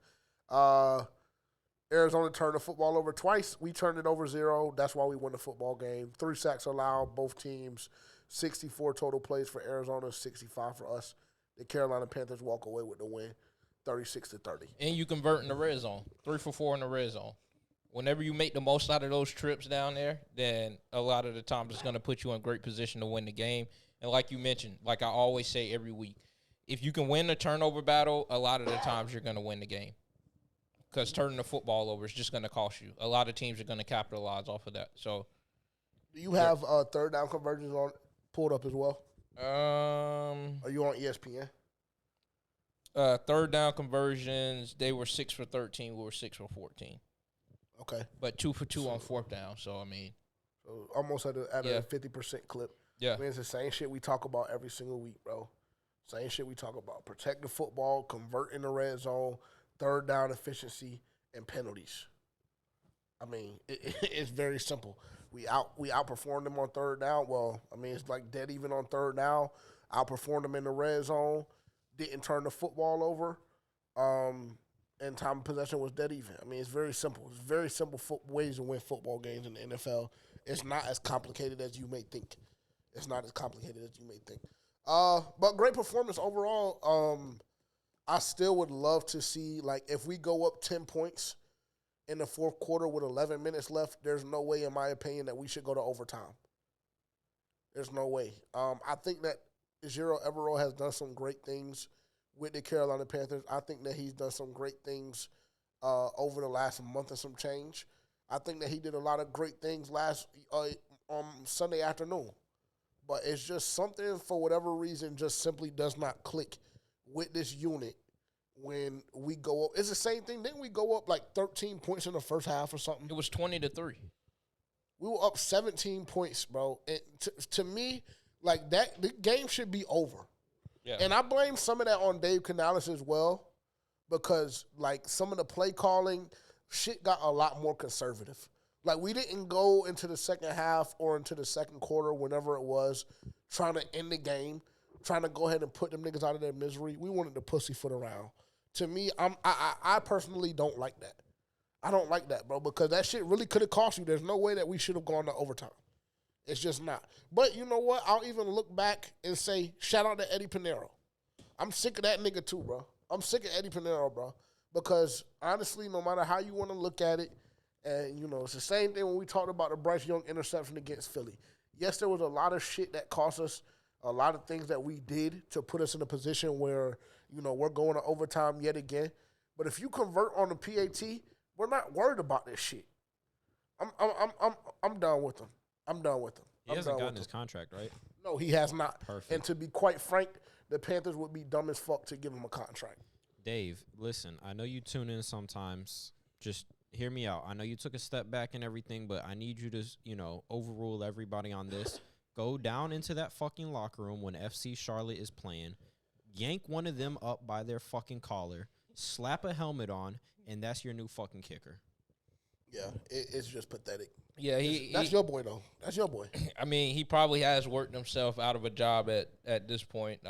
Arizona turned the football over twice. We turned it over 0. That's why we won the football game. 3 sacks allowed, both teams. 64 total plays for Arizona, 65 for us. The Carolina Panthers walk away with the win, 36-30. And you convert in the red zone, 3 for 4 in the red zone. Whenever you make the most out of those trips down there, then a lot of the times it's going to put you in great position to win the game. And like you mentioned, like I always say every week, if you can win the turnover battle, a lot of the times you're going to win the game. Because turning the football over is just going to cost you. A lot of teams are going to capitalize off of that. So, do you have third down conversions pulled up as well? Are you on ESPN? Third down conversions, they were 6 for 13. We were 6 for 14. Okay. But 2 for 2 on fourth down. So, I mean. So almost at a 50% clip. Yeah. I mean, it's the same shit we talk about every single week, bro. Same shit we talk about. Protect the football, convert in the red zone, third down efficiency, and penalties. I mean, it's very simple. We outperformed them on third down. Well, I mean, it's like dead even on third down. Outperformed them in the red zone. Didn't turn the football over. And time of possession was dead even. I mean, it's very simple. It's very simple ways to win football games in the NFL. It's not as complicated as you may think. But great performance overall. I still would love to see, like, if we go up 10 points in the fourth quarter with 11 minutes left, there's no way, in my opinion, that we should go to overtime. There's no way. I think that Ejiro Evero has done some great things with the Carolina Panthers. I think that he's done some great things over the last month and some change. I think that he did a lot of great things last on Sunday afternoon. But it's just something, for whatever reason, just simply does not click with this unit when we go up. It's the same thing. Didn't we go up like 13 points in the first half or something? It was 20-3. We were up 17 points, bro. And to me, like that, the game should be over. Yeah. And I blame some of that on Dave Canales as well, because like some of the play calling shit got a lot more conservative. Like we didn't go into the second half or into the second quarter, whenever it was, trying to end the game, trying to go ahead and put them niggas out of their misery. We wanted to pussyfoot around. To me, I personally don't like that. I don't like that, bro, because that shit really could have cost you. There's no way that we should have gone to overtime. It's just not. But you know what? I'll even look back and say, shout out to Eddie Pinero. I'm sick of that nigga too, bro. I'm sick of Eddie Pinero, bro. Because honestly, no matter how you want to look at it, and you know, it's the same thing when we talked about the Bryce Young interception against Philly. Yes, there was a lot of shit that cost us, a lot of things that we did to put us in a position where, you know, we're going to overtime yet again. But if you convert on the PAT, we're not worried about this shit. I'm done with him. I'm done with him. He hasn't gotten his contract, right? No, he has not. Perfect. And to be quite frank, the Panthers would be dumb as fuck to give him a contract. Dave, listen, I know you tune in sometimes. Just hear me out. I know you took a step back and everything, but I need you to, you know, overrule everybody on this. Go down into that fucking locker room when FC Charlotte is playing, yank one of them up by their fucking collar, slap a helmet on, and that's your new fucking kicker. Yeah, it's just pathetic. Yeah, that's your boy though. That's your boy. I mean, he probably has worked himself out of a job at this point.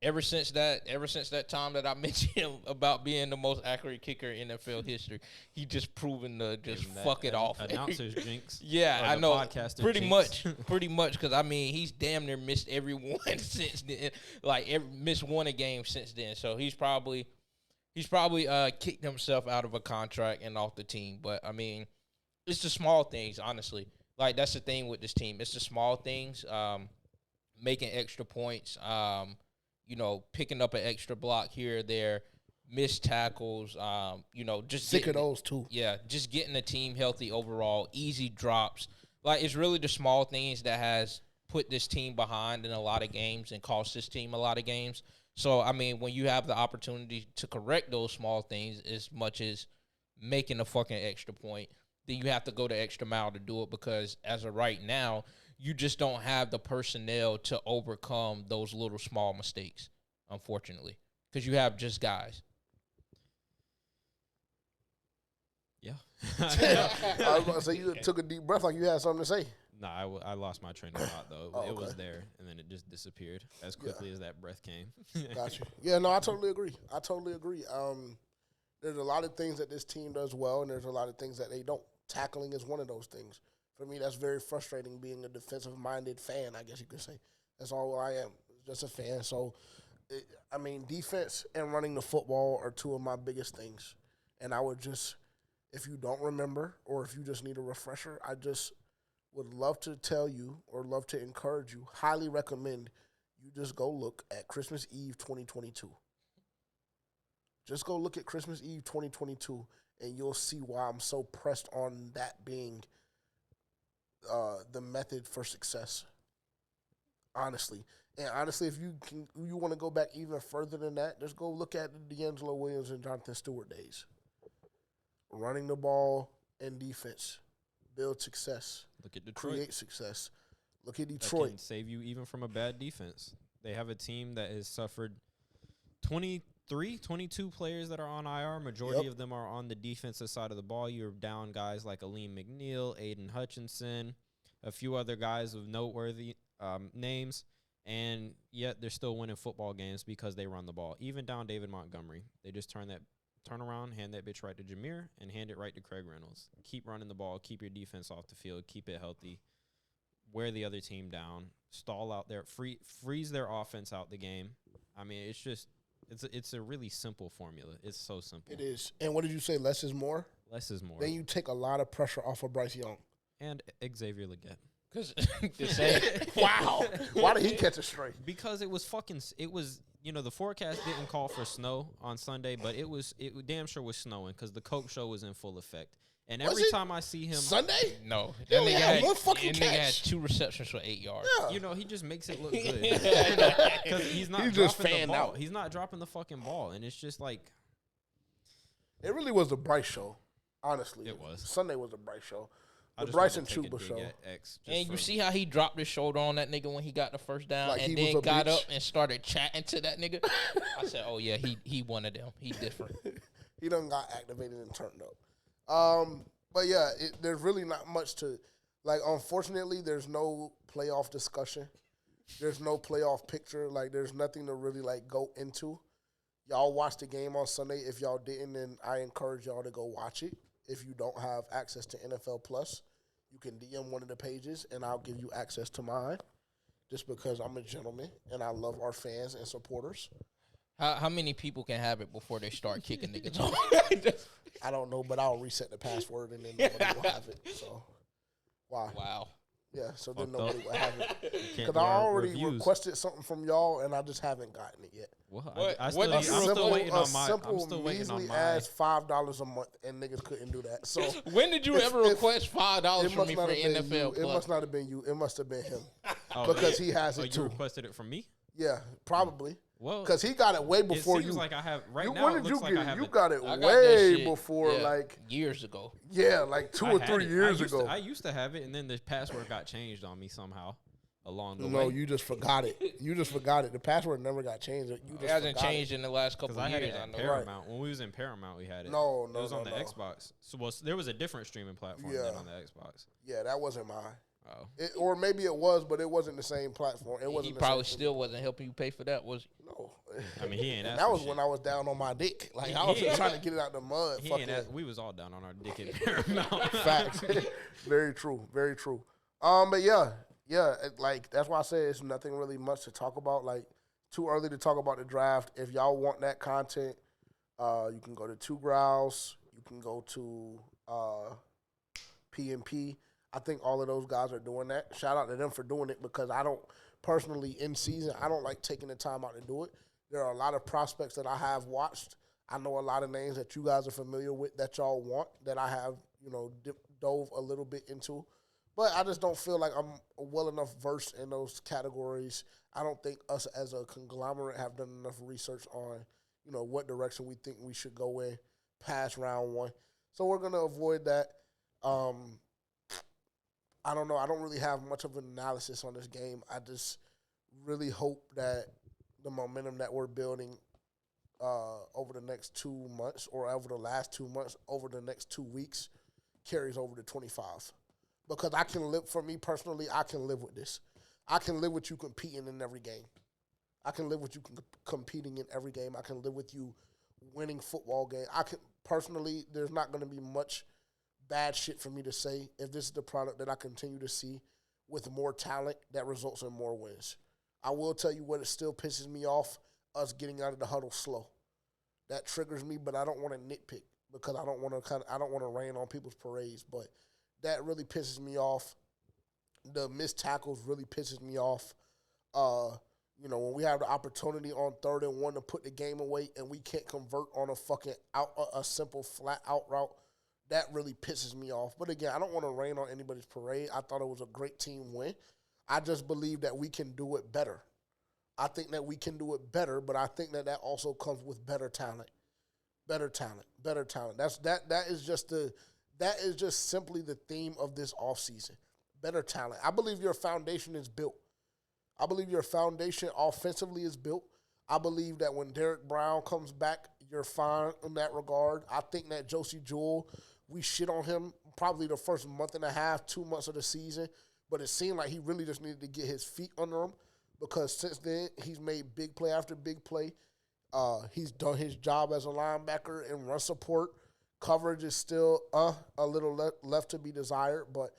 Ever since that time that I mentioned about being the most accurate kicker in NFL history, he just proven to just fuck it off. Announcers jinx. Yeah, I know. Pretty much, because I mean, he's damn near missed every one since then. Like missed one a game since then. So he's probably kicked himself out of a contract and off the team. But I mean, it's the small things, honestly. Like that's the thing with this team. It's the small things, making extra points. You know, picking up an extra block here or there, missed tackles, you know, just sick of those too. Yeah, just getting the team healthy overall, easy drops. Like, it's really the small things that has put this team behind in a lot of games and cost this team a lot of games. So, I mean, when you have the opportunity to correct those small things as much as making a fucking extra point, then you have to go the extra mile to do it, because as of right now, you just don't have the personnel to overcome those little small mistakes, unfortunately, because you have just guys. Yeah. I was about to say, you took a deep breath like you had something to say. Nah, I lost my train of thought, though. Okay. It was there, and then it just disappeared as quickly as that breath came. Got you. Yeah, no, I totally agree. There's a lot of things that this team does well, and there's a lot of things that they don't. Tackling is one of those things. For me, that's very frustrating being a defensive-minded fan, I guess you could say. That's all I am, just a fan. So, I mean, defense and running the football are two of my biggest things. And I would just, if you don't remember or if you just need a refresher, I just would love to tell you or love to encourage you, highly recommend you just go look at Christmas Eve 2022. Just go look at Christmas Eve 2022, and you'll see why I'm so pressed on that being the method for success. Honestly. And honestly, if you want to go back even further than that, just go look at the D'Angelo Williams and Jonathan Stewart days. Running the ball and defense. Build success. Look at Detroit. Create success. Look at Detroit. That can save you even from a bad defense. They have a team that has suffered 22 players that are on IR. Majority of them are on the defensive side of the ball. You're down guys like Aleem McNeil, Aiden Hutchinson, a few other guys with noteworthy names, and yet they're still winning football games because they run the ball. Even down David Montgomery. They just turn around, hand that bitch right to Jameer, and hand it right to Craig Reynolds. Keep running the ball. Keep your defense off the field. Keep it healthy. Wear the other team down. Stall out there. Freeze their offense out the game. I mean, it's just it's a really simple formula. It's so simple. It is. And what did you say? Less is more? Less is more. Then you take a lot of pressure off of Bryce Young. And Xavier Legette. Wow. Why did he catch a straight? Because it was, the forecast didn't call for snow on Sunday, but it damn sure was snowing because the Coke show was in full effect. And every time I see him Sunday, no, that nigga had one fucking catch. Had 2 receptions for 8 yards. Yeah. You know, he just makes it look good because he's not just dropping the ball. out. He's not dropping the fucking ball, and it's just like it really was the Bryce show. Honestly, it was. Sunday was the Bryce show. The I just Bryce wanted and to take a Chuba dig show. at X And for- you see how he dropped his shoulder on that nigga when he got the first down, Like and he then was a got bitch. up and started chatting to that nigga. I said, "Oh yeah, he one of them. He different." He done got activated and turned up. But yeah, there's really not much to like. Unfortunately, there's no playoff discussion. There's no playoff picture. Like, there's nothing to really like go into. Y'all watched the game on Sunday. If y'all didn't, then I encourage y'all to go watch it. If you don't have access to NFL Plus, you can DM one of the pages, and I'll give you access to mine. Just because I'm a gentleman and I love our fans and supporters. How many people can have it before they start kicking niggas off? I don't know, but I'll reset the password and then nobody will have it. So, Wow. Yeah, so then Fucked nobody up. will have it. Can't Because do I our already reviews. requested something from y'all, and I just haven't gotten it yet. Well, What- I what still, did you I'm still waiting on my. simple, I'm still waiting on measly my. ass $5 a month, and niggas couldn't do that. So When did you ever request $5 it from must me not for have been you. NFL It Plus? must not have been you. It must have been him. Oh, because yeah. he has it You too. requested it from me. Yeah, probably. Well, Because he got it way it before seems you. like I have right you now. when It did looks you like get I it? have You it. got it I got that way shit, before, yeah, like, years ago. yeah, like 2 or 3 years ago. I used to have it, and then the password got changed on me somehow along the No, way. you just forgot it. You just forgot it. The password never got changed. You just It hasn't forgot changed in the last couple Because I had years. it I at know. Paramount. When we was in Paramount, we had it. No, It was on the no. Xbox. So there was a different streaming platform Yeah. than on the Xbox. Yeah, that wasn't mine. Oh. Or maybe it was, but it wasn't the same platform. It He wasn't. probably the same still wasn't helping you pay for that, was he? No. I mean, he ain't And asked that for was shit. when I was down on my dick. Like, I was just trying to get it out the mud. He Fuck ain't it. asked, we was all down on our dick in Paramount. Facts. Very true. Very true. But yeah, like that's why I say it's nothing really much to talk about. Like, too early to talk about the draft. If y'all want that content, you can go to Two Growls. You can go to P&P. I think all of those guys are doing that. Shout out to them for doing it because I don't personally in season. I don't like taking the time out to do it. There are a lot of prospects that I have watched. I know a lot of names that you guys are familiar with that y'all want that I have, dove a little bit into. But I just don't feel like I'm well enough versed in those categories. I don't think us as a conglomerate have done enough research on, what direction we think we should go in past round one. So we're going to avoid that. I don't know. I don't really have much of an analysis on this game. I just really hope that the momentum that we're building over the next 2 months or over the last 2 months, over the next 2 weeks, carries over to 25. Because for me personally, I can live with this. I can live with you competing in every game. I can live with you competing in every game. I can live with you winning football game. Personally, there's not going to be much bad shit for me to say if this is the product that I continue to see with more talent that results in more wins. I will tell you what, it still pisses me off, us getting out of the huddle slow. That triggers me, but I don't want to nitpick because I don't want to rain on people's parades, but that really pisses me off. The missed tackles really pisses me off. When we have the opportunity on 3rd and 1 to put the game away and we can't convert on a simple flat out route, that really pisses me off. But again, I don't want to rain on anybody's parade. I thought it was a great team win. I just believe that we can do it better. I think that we can do it better, but I think that also comes with better talent. Better talent. That is just simply the theme of this offseason. Better talent. I believe your foundation is built. I believe your foundation offensively is built. I believe that when Derek Brown comes back, you're fine in that regard. I think that Josie Jewell, we shit on him probably the first month and a half, 2 months of the season, but it seemed like he really just needed to get his feet under him because since then he's made big play after big play. He's done his job as a linebacker and run support. Coverage is still a little left to be desired, but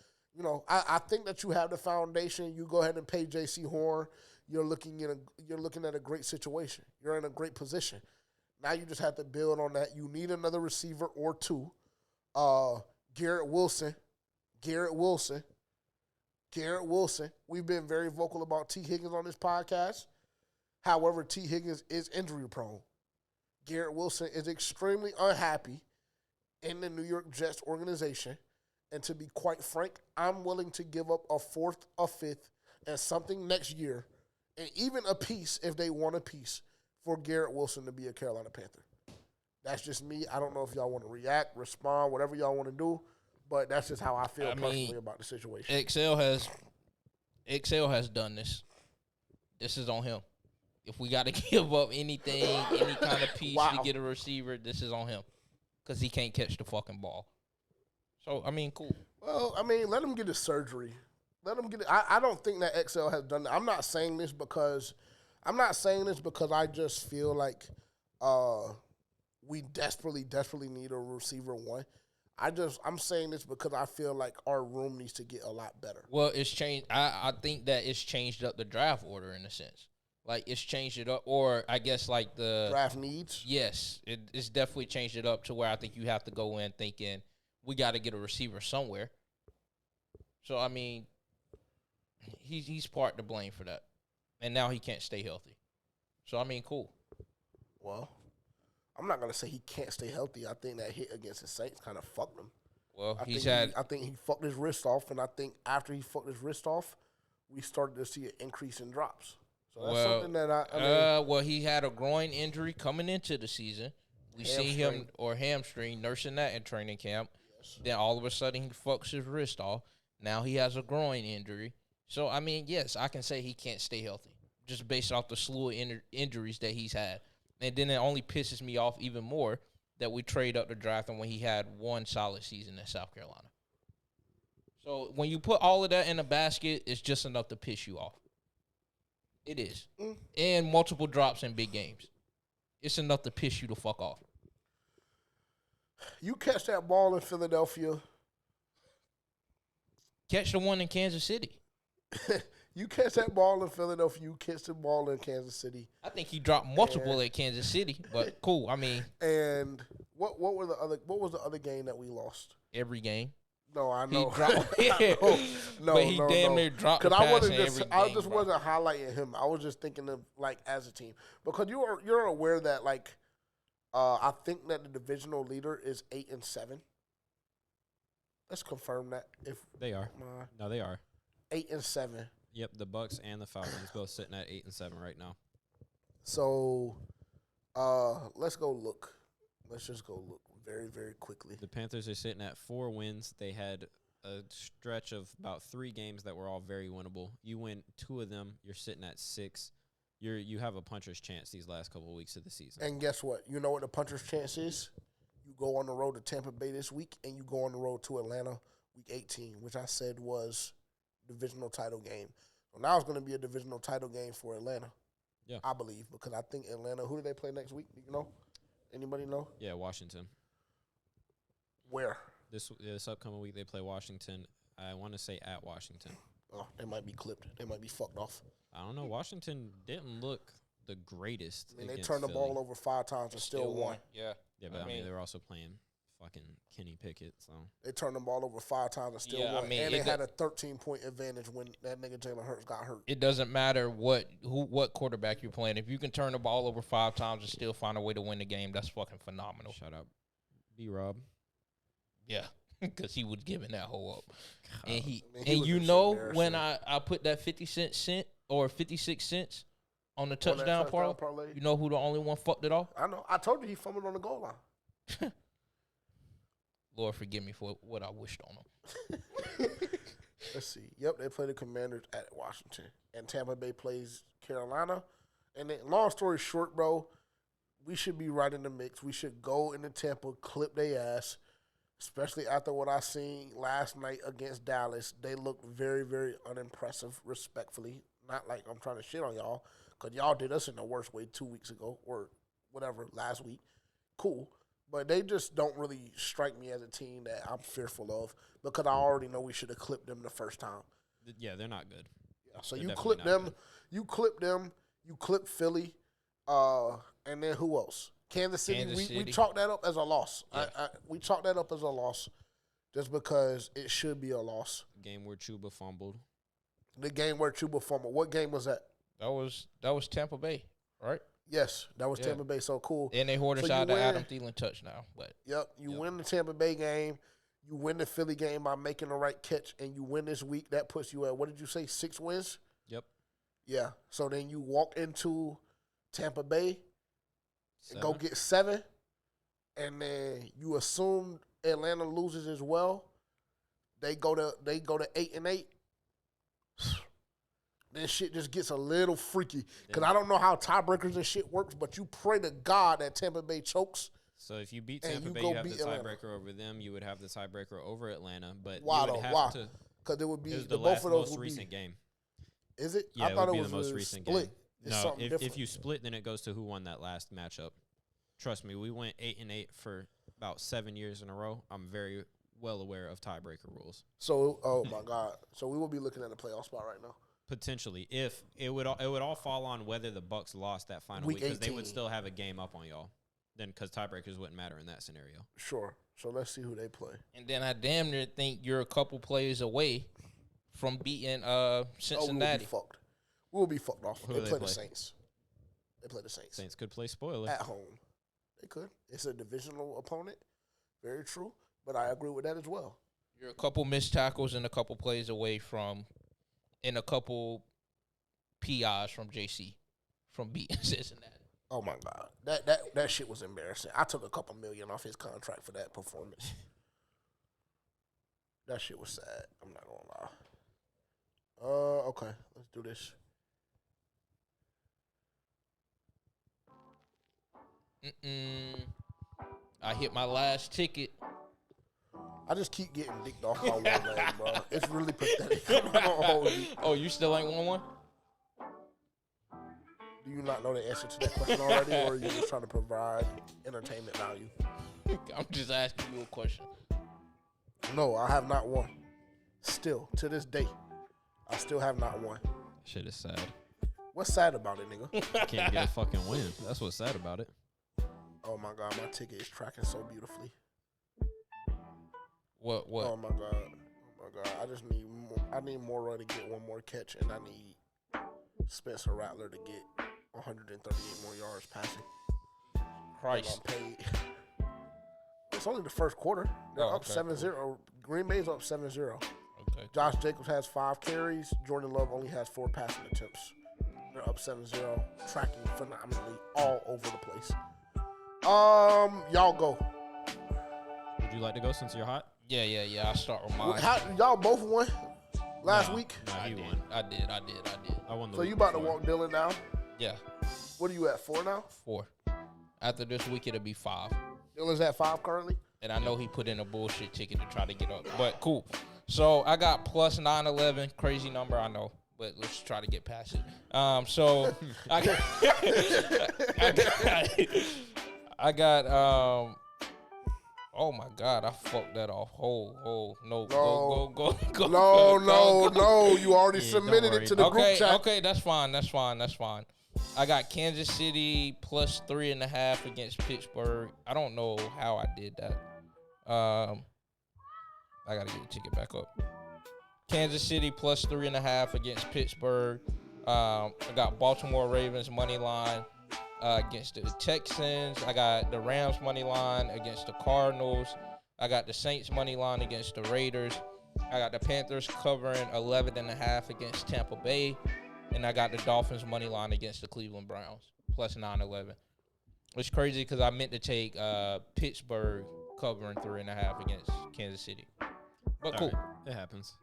I think that you have the foundation. You go ahead and pay J.C. Horn. You're looking at a great situation. You're in a great position. Now you just have to build on that. You need another receiver or two. Garrett Wilson. We've been very vocal about T. Higgins on this podcast. However, T. Higgins is injury prone. Garrett Wilson is extremely unhappy in the New York Jets organization. And to be quite frank, I'm willing to give up a fourth, a fifth, and something next year, and even a piece if they want a piece for Garrett Wilson to be a Carolina Panther. That's just me. I don't know if y'all want to react, respond, whatever y'all want to do, but that's just how I feel personally about the situation. XL has done this. This is on him. If we got to give up anything, any kind of piece to get a receiver, this is on him because he can't catch the fucking ball. So, cool. Well, let him get his surgery. Let him get it. I don't think that XL has done that. I'm not saying this because I just feel like we desperately need a receiver one. I'm saying this because I feel like our room needs to get a lot better. Well, it's changed. I think that it's changed up the draft order in a sense. Like, it's changed it up, or I guess like the draft needs. Yes, it's definitely changed it up to where I think you have to go in thinking we got to get a receiver somewhere. So he's part to blame for that, and now he can't stay healthy. So cool. Well, I'm not gonna say he can't stay healthy. I think that hit against the Saints kind of fucked him. Well, I think he fucked his wrist off, and I think after he fucked his wrist off, we started to see an increase in drops. So that's something that well, he had a groin injury coming into the season. We see him or hamstring nursing that in training camp. Yes. Then all of a sudden he fucks his wrist off. Now he has a groin injury. So yes, I can say he can't stay healthy just based off the slew of injuries that he's had. And then it only pisses me off even more that we trade up the draft and when he had one solid season in South Carolina. So when you put all of that in a basket, it's just enough to piss you off. It is. And multiple drops in big games. It's enough to piss you the fuck off. You catch that ball in Philadelphia. Catch the one in Kansas City. You catch that ball in Philadelphia. You catch the ball in Kansas City. I think he dropped multiple at Kansas City, but cool. And what was the other game that we lost? Every game. No, I know. He dropped, but he damn near dropped the pass in every game. I just wasn't highlighting him. I was just thinking of as a team because you're aware that I think that the divisional leader is 8-7. Let's confirm that if they are. No, they are 8-7. Yep, the Bucks and the Falcons both sitting at 8-7 right now. So, let's go look. Let's just go look very, very quickly. The Panthers are sitting at 4 wins. They had a stretch of about 3 games that were all very winnable. You win 2 of them, you're sitting at 6. You have a puncher's chance these last couple of weeks of the season. And guess what? You know what the puncher's chance is? You go on the road to Tampa Bay this week, and you go on the road to Atlanta week 18, which I said was divisional title game. So now it's going to be a divisional title game for Atlanta. Yeah, I believe, because I think Atlanta. Who do they play next week? Do you know? Anybody know? Yeah, Washington. Where? This upcoming week they play Washington. I want to say at Washington. Oh, they might be clipped. They might be fucked off. I don't know. Washington didn't look the greatest. They turned the ball over 5 times and still won. Yeah. Yeah, but they were also playing fucking Kenny Pickett. So they turned the ball over 5 times and still won. And they had a 13-point advantage when that nigga Jalen Hurts got hurt. It doesn't matter what quarterback you're playing. If you can turn the ball over 5 times and still find a way to win the game, that's fucking phenomenal. Shout out B-Rob. Yeah, because he was giving that whole up. God. And when I put that 56 cents on the touchdown parlay, you know who the only one fucked it off? I know. I told you he fumbled on the goal line. Lord forgive me for what I wished on him. Let's see. Yep, they play the Commanders at Washington. And Tampa Bay plays Carolina. And then, long story short, bro, we should be right in the mix. We should go into Tampa, clip their ass, especially after what I seen last night against Dallas. They looked very, very unimpressive, respectfully. Not like I'm trying to shit on y'all, because y'all did us in the worst way 2 weeks ago or whatever, last week. Cool. But they just don't really strike me as a team that I'm fearful of, because I already know we should have clipped them the first time. Yeah, they're not good. Yeah, so you clip them, you clip Philly, and then who else? Kansas City. We chalk that up as a loss. Yeah. We chalk that up as a loss just because it should be a loss. Game where Chuba fumbled. The game where Chuba fumbled. What game was that? That was Tampa Bay, right? Yes, that was Tampa Bay. So cool. And they hoarded out the Adam Thielen touchdown. But you win the Tampa Bay game. You win the Philly game by making the right catch, and you win this week. That puts you at, what did you say, 6 wins? Yep. Yeah. So then you walk into Tampa Bay and go get 7, and then you assume Atlanta loses as well. They go to 8-8. Then shit just gets a little freaky. Because I don't know how tiebreakers and shit works, but you pray to God that Tampa Bay chokes. So if you beat Tampa Bay, you have the tiebreaker over them. You would have the tiebreaker over Atlanta. But why you would though? have Why? to. Because it would be the both of those most recent game. Is it? Yeah, I thought it would it be was the most a recent split. game. No, if you split, then it goes to who won that last matchup. Trust me, we went 8-8 for about 7 years in a row. I'm very well aware of tiebreaker rules. So, oh my God, so we will be looking at a playoff spot right now. Potentially, if it would all fall on whether the Bucks lost that final week, because they would still have a game up on y'all. Then, because tiebreakers wouldn't matter in that scenario. Sure. So let's see who they play. And then I damn near think you're a couple plays away from beating Cincinnati. We will be fucked off. Who They do play they the play? Saints. They play the Saints. Saints could play spoiler at home. They could. It's a divisional opponent. Very true. But I agree with that as well. You're a couple missed tackles and a couple plays away from, and a couple PIs from JC from beating Cincinnati. Oh my God, that shit was embarrassing. I took a couple million off his contract for that performance. That shit was sad. I'm not gonna lie. Okay, let's do this. I hit my last ticket. I just keep getting dicked off by one leg, bro. It's really pathetic. Oh, you still ain't won one? Do you not know the answer to that question already, or are you just trying to provide entertainment value? I'm just asking you a question. No, I have not won. Still, to this day, I still have not won. Shit is sad. What's sad about it, nigga? Can't get a fucking win. That's what's sad about it. Oh my God, my ticket is tracking so beautifully. What? Oh my God. Oh my God. I need Mora to get one more catch, and I need Spencer Rattler to get 138 more yards passing. Christ. I'm paid. It's only the first quarter. They're up 7-0. Cool. Green Bay's up 7-0. Okay. Josh Jacobs has 5 carries. Jordan Love only has 4 passing attempts. They're up 7-0, tracking phenomenally all over the place. Y'all go. Would you like to go since you're hot? Yeah. I'll start with mine. Y'all both won last week? No, he won. I did. I won the So week you about before. to walk Dylan now? Yeah. What are you at, 4 now? 4. After this week, it'll be 5. Dylan's at 5 currently? And I know he put in a bullshit ticket to try to get up. But cool. So I got plus 911. Crazy number, I know. But let's try to get past it. So I got oh my God, I fucked that off. No. No. You already submitted it to the group chat. Okay, that's fine. I got Kansas City plus 3.5 against Pittsburgh. I don't know how I did that. I gotta get the ticket back up. Kansas City plus 3.5 against Pittsburgh. I got Baltimore Ravens money line against the Texans. I got the Rams money line against the Cardinals. I got the Saints money line against the Raiders. I got the Panthers covering 11.5 against Tampa Bay. And I got the Dolphins money line against the Cleveland Browns, plus 911. It's crazy because I meant to take Pittsburgh covering 3.5 against Kansas City. But cool. Right. It happens.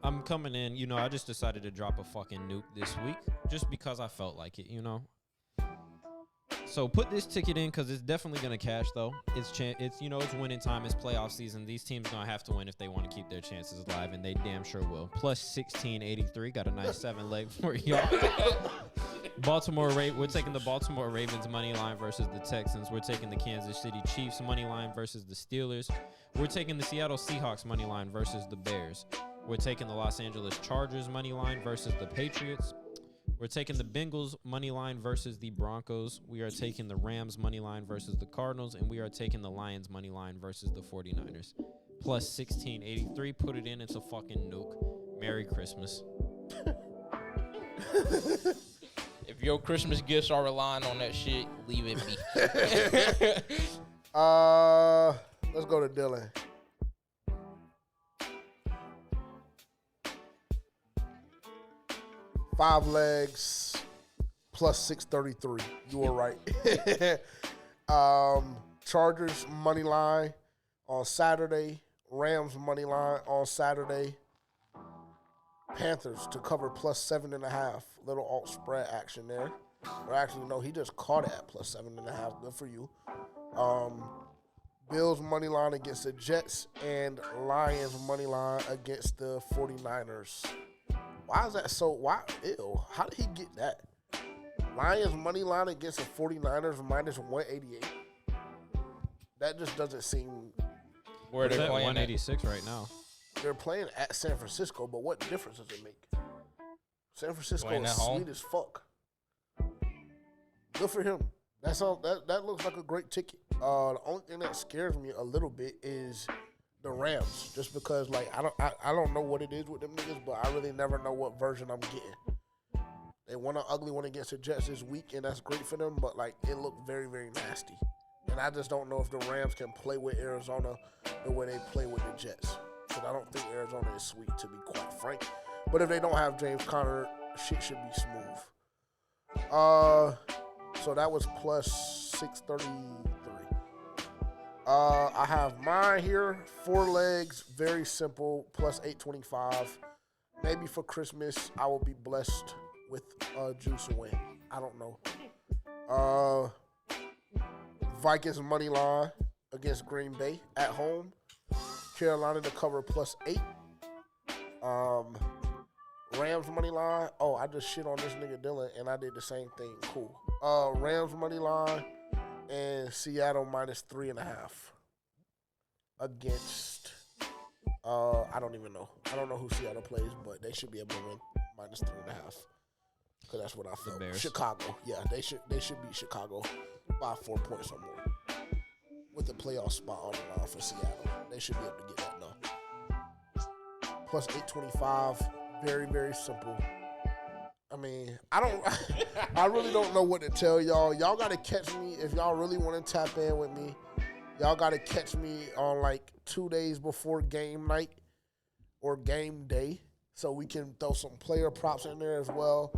I'm coming in, I just decided to drop a fucking nuke this week just because I felt like it, So put this ticket in because it's definitely going to cash, though. It's winning time. It's playoff season. These teams going to have to win if they want to keep their chances alive, and they damn sure will. Plus 1683. Got a nice 7-leg for y'all. We're taking the Baltimore Ravens money line versus the Texans. We're taking the Kansas City Chiefs money line versus the Steelers. We're taking the Seattle Seahawks money line versus the Bears. We're taking the Los Angeles Chargers money line versus the Patriots. We're taking the Bengals money line versus the Broncos. We are taking the Rams money line versus the Cardinals. And we are taking the Lions money line versus the 49ers. Plus 1683. Put it in. It's a fucking nuke. Merry Christmas. If your Christmas gifts are relying on that shit, leave it be. Let's go to Dylan. Five legs plus 633. You were right. Chargers money line on Saturday. Rams money line on Saturday. Panthers to cover plus 7.5. Little alt spread action there. Or actually, no, he just caught it at plus 7.5. Good for you. Bills money line against the Jets and Lions money line against the 49ers. Why is that so? Why? Ew. How did he get that? Lions money line against the 49ers minus 188. That just doesn't seem. Where they're playing 186 right now. They're playing at San Francisco, but what difference does it make? San Francisco is sweet as fuck. Good for him. That's all. That looks like a great ticket. The only thing that scares me a little bit is the Rams, just because like I don't know what it is with them niggas, but I really never know what version I'm getting. They won an ugly one against the Jets this week, and that's great for them, but like it looked very, very nasty. And I just don't know if the Rams can play with Arizona the way they play with the Jets. Because I don't think Arizona is sweet, to be quite frank. But if they don't have James Conner, shit should be smooth. So that was plus 633. I have mine here. 4 legs, very simple, plus 825. Maybe for Christmas, I will be blessed with juice and win. I don't know. Vikings money line against Green Bay at home. Carolina to cover plus 8. Rams money line. Oh, I just shit on this nigga Dylan, and I did the same thing. Cool. Rams money line and Seattle minus 3.5 against. I don't even know. I don't know who Seattle plays, but they should be able to win minus 3.5. Because that's what I felt. Chicago. Yeah, they should beat Chicago by 4 points or more. With the playoff spot on the line for Seattle. They should be able to get that now. Plus 825. Very, very simple. I mean, I really don't know what to tell y'all. Y'all got to catch me if y'all really want to tap in with me. Y'all got to catch me on like 2 days before game night or game day so we can throw some player props in there as well.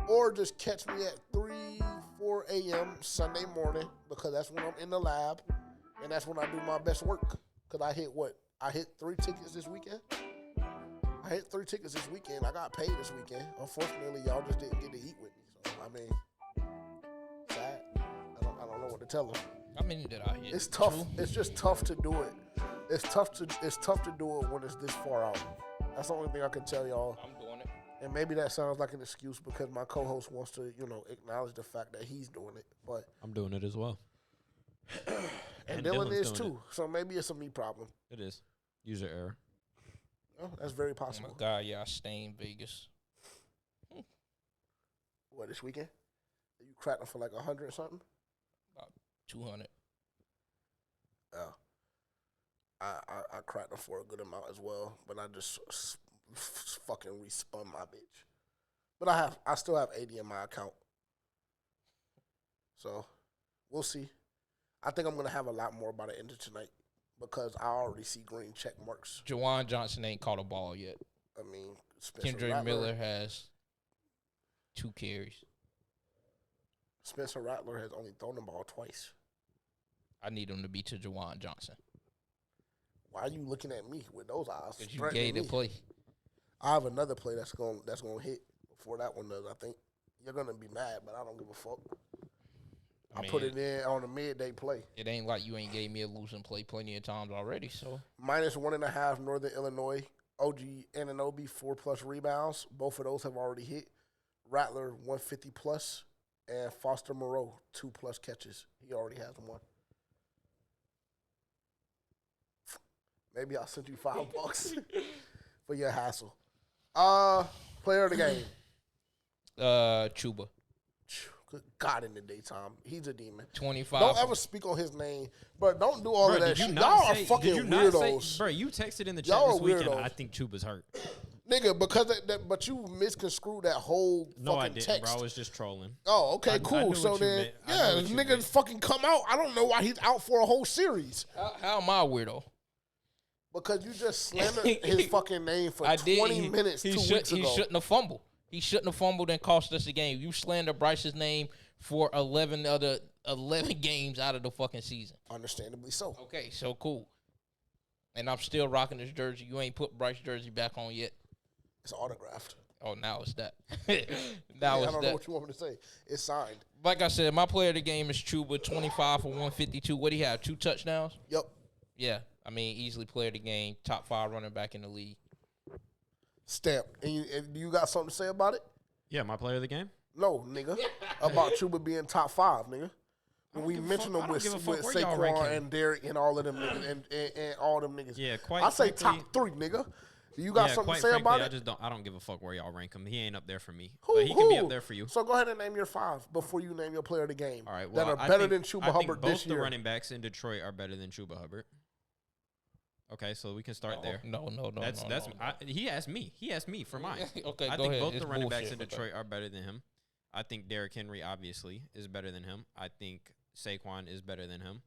Or just catch me at 3, 4 a.m. Sunday morning because that's when I'm in the lab and that's when I do my best work. Because I hit 3 tickets this weekend. I got paid this weekend. Unfortunately, y'all just didn't get to eat with me. So, I mean, sad. I don't know what to tell them. How many did I hit? It's tough. 2? It's just tough to do it. It's tough to do it when it's this far out. That's the only thing I can tell y'all. I'm doing it. And maybe that sounds like an excuse because my co-host wants to, acknowledge the fact that he's doing it. But I'm doing it as well. and Dylan is too. So maybe it's a me problem. It is. User error. Oh, that's very possible. Oh my God, yeah, I stay in Vegas. What, this weekend? You cracking for like 100 or something? About 200. Oh. I cracked them for a good amount as well, but I just fucking respun my bitch. But I still have 80 in my account. So, we'll see. I think I'm going to have a lot more by the end of tonight because I already see green check marks. Jawan Johnson ain't caught a ball yet. I mean, Kendrick Miller has 2 carries. Spencer Rattler has only thrown the ball twice. I need him to be to Jawan Johnson. Why are you looking at me with those eyes? Because you gave the play. I have another play that's gonna hit before that one does, I think. You're going to be mad, but I don't give a fuck. I put it in on a midday play. It ain't like you ain't gave me a losing play plenty of times already, so. Minus 1.5 Northern Illinois. OG Anunoby, 4+ rebounds. Both of those have already hit. Rattler, 150+. And Foster Moreau, 2+ catches. He already has 1. Maybe I'll send you $5 for your hassle. Player of the game. Chuba. Good God, in the daytime. He's a demon. 25. Don't ever speak on his name. But don't do all of that shit. Y'all are fucking weirdos. Bro, you texted in the chat Y'all this weekend, weirdos. I think Chuba's hurt. Nigga, because but you misconstrued that whole No, I fucking didn't, text. bro. I was just trolling. Oh, okay, I cool. knew So what you then, meant. I yeah, know what this you nigga meant. fucking come out. I don't know why he's out for a whole series. How am I a weirdo? Because you just slandered his fucking name for 20 minutes 2 weeks ago. He shouldn't have fumbled. He shouldn't have fumbled and cost us the game. You slander Bryce's name for 11 games out of the fucking season. Understandably so. Okay, so cool. And I'm still rocking this jersey. You ain't put Bryce's jersey back on yet. It's autographed. Oh, now it's that. I don't know what you want me to say. It's signed. Like I said, my player of the game is Chuba, 25 for 152. What do he have? 2 touchdowns? Yep. Yeah. I mean, easily player of the game. Top 5 running back in the league. Stamp. And you got something to say about it? Yeah, my player of the game? No, nigga. About Chuba being top 5, nigga. When we mentioned them with Saquon and Derek and all of them niggas and all them niggas. Yeah, I say top 3, nigga. You got something to say about it? I don't give a fuck where y'all rank him. He ain't up there for me. But he can be up there for you. So go ahead and name your 5 before you name your player of the game. All right, well, that are better than Chuba Hubbard think this both year. the running backs in Detroit are better than Chuba Hubbard. Okay, so we can start there. No. He asked me. He asked me for mine. Okay, I go think ahead. both It's the running backs bullshit, in Detroit are better than him. I think Derrick Henry obviously is better than him. I think Saquon is better than him.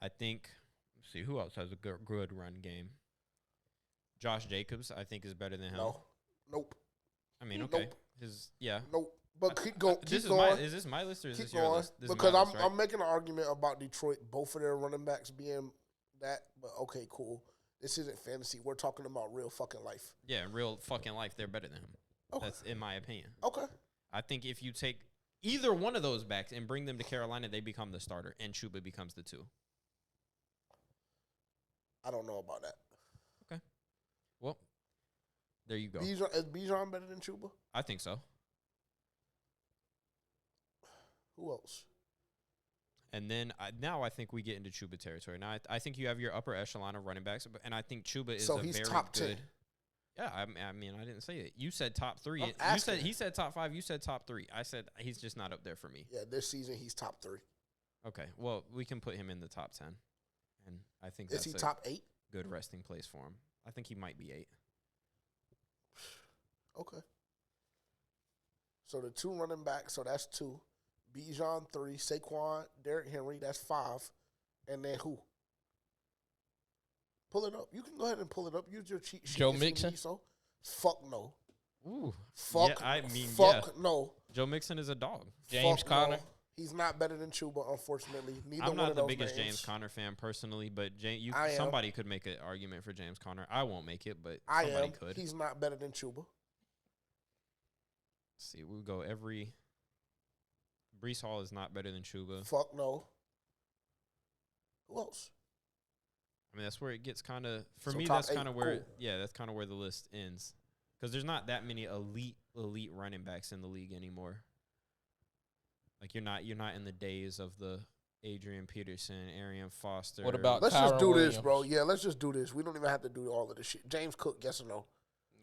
I think, let's see, who else has a good run game? Josh Jacobs, I think, is better than him. No. Nope. I mean, okay. Nope. Nope. But keep going. Is this my list or is keep this your going. list? This Because my list, right? I'm making an argument about Detroit, both of their running backs being that. But okay, cool. This isn't fantasy. We're talking about real fucking life. Yeah, in real fucking life, they're better than him. Okay. That's in my opinion. Okay. I think if you take either one of those backs and bring them to Carolina, they become the starter, and Chuba becomes the 2. I don't know about that. Okay. Well, there you go. Is Bijan better than Chuba? I think so. Who else? And then now I think we get into Chuba territory. Now I think you have your upper echelon of running backs, and I think Chuba is he's very top good. 10. Yeah, I mean I didn't say it. You said top 3. He said top 5. You said top 3. I said he's just not up there for me. Yeah, this season he's top 3. Okay, well we can put him in the top 10, and I think is he top 8? Good resting place for him. I think he might be 8. Okay. So the 2 running backs, so that's 2. Bijan 3, Saquon, Derrick Henry, that's 5. And then who? Pull it up. You can go ahead and pull it up. Use your cheat sheet. Joe Mixon? So. Fuck no. Ooh. Fuck. Yeah, fuck no. Joe Mixon is a dog. James Conner? No. He's not better than Chuba, unfortunately. I'm not the biggest James Conner fan personally, but somebody could make an argument for James Conner. I won't make it, but somebody could. He's not better than Chuba. Let's see, we'll go every. Bryce Hall is not better than Chuba. Fuck no. Who else? I mean, that's where it gets kind of. For me, that's kind of where. Cool. That's kind of where the list ends, because there's not that many elite running backs in the league anymore. Like you're not in the days of the Adrian Peterson, Arian Foster. What about? Let's just do this, bro. Yeah, let's just do this. We don't even have to do all of this shit. James Cook, yes or no?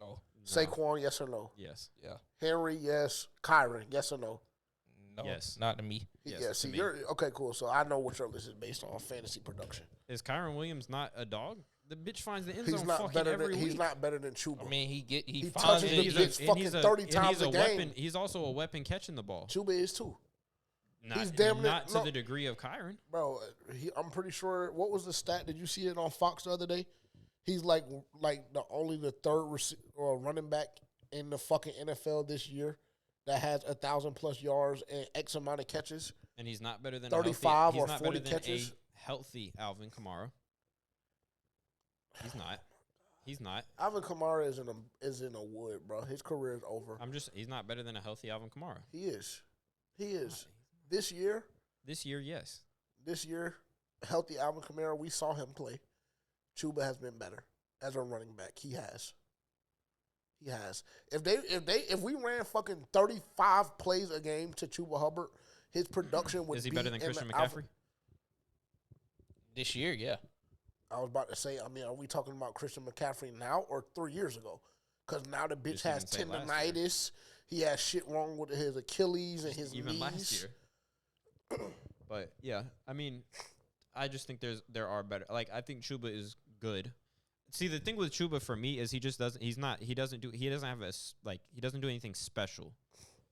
No. Saquon, yes or no? Yes. Yeah. Henry, yes. Kyron, yes or no? No. Yes. Not to me. Yes, yeah. See, you're okay. Cool. So I know what your list is based on fantasy production. Is Kyron Williams not a dog? The bitch finds the end he's zone not fucking better every than, week. He's not better than Chuba. I mean, he touches finds the it. bitch fucking 30 times a game. Weapon, he's also a weapon catching the ball. Chuba is too. He's damn not to the degree of Kyron. Bro, I'm pretty sure. What was the stat? Did you see it on Fox the other day? He's like the third running back in the fucking NFL this year that has 1,000+ yards and X amount of catches. And he's not better than 35 or 40 catches. A healthy Alvin Kamara. He's not. He's not. Alvin Kamara is in a wood, bro. His career is over. He's not better than a healthy Alvin Kamara. He is. This year, yes. This year, healthy Alvin Kamara, we saw him play. Chuba has been better as a running back. He has. If we ran fucking 35 plays a game to Chuba Hubbard, his production would be. Is he better than Christian McCaffrey? This year, yeah. I was about to say, I mean, are we talking about Christian McCaffrey now or 3 years ago? Because now the bitch has tendonitis. He has shit wrong with his Achilles and his even knees. Last year. But yeah, I mean, I just think there are better. Like I think Chuba is good. See, the thing with Chuba for me is he doesn't do anything special.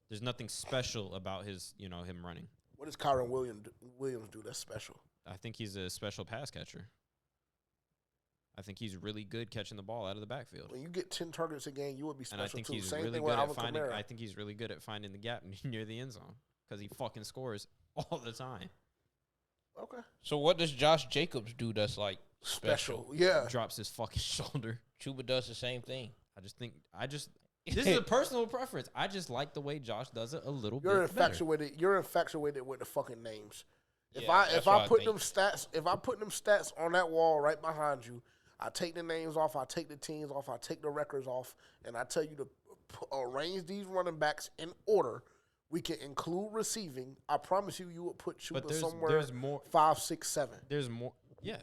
There's nothing special about him running. What does Kyron Williams do that's special? I think he's a special pass catcher. I think he's really good catching the ball out of the backfield. When you get 10 targets a game, you would be special, and I think too. He's Same really thing good with at Alvin finding. Kamara. I think he's really good at finding the gap near the end zone because he fucking scores all the time. Okay. So what does Josh Jacobs do that's like special? Yeah. Drops his fucking shoulder. Chuba does the same thing. This is a personal preference. I just like the way Josh does it a little bit infatuated. You're infatuated with the fucking names. If Yeah, I put them stats on that wall right behind you, I take the names off, I take the teams off, I take the records off, and I tell you to arrange these running backs in order. We can include receiving. I promise you would put Chuba somewhere. There's more 5, 6, 7. There's more. Yeah,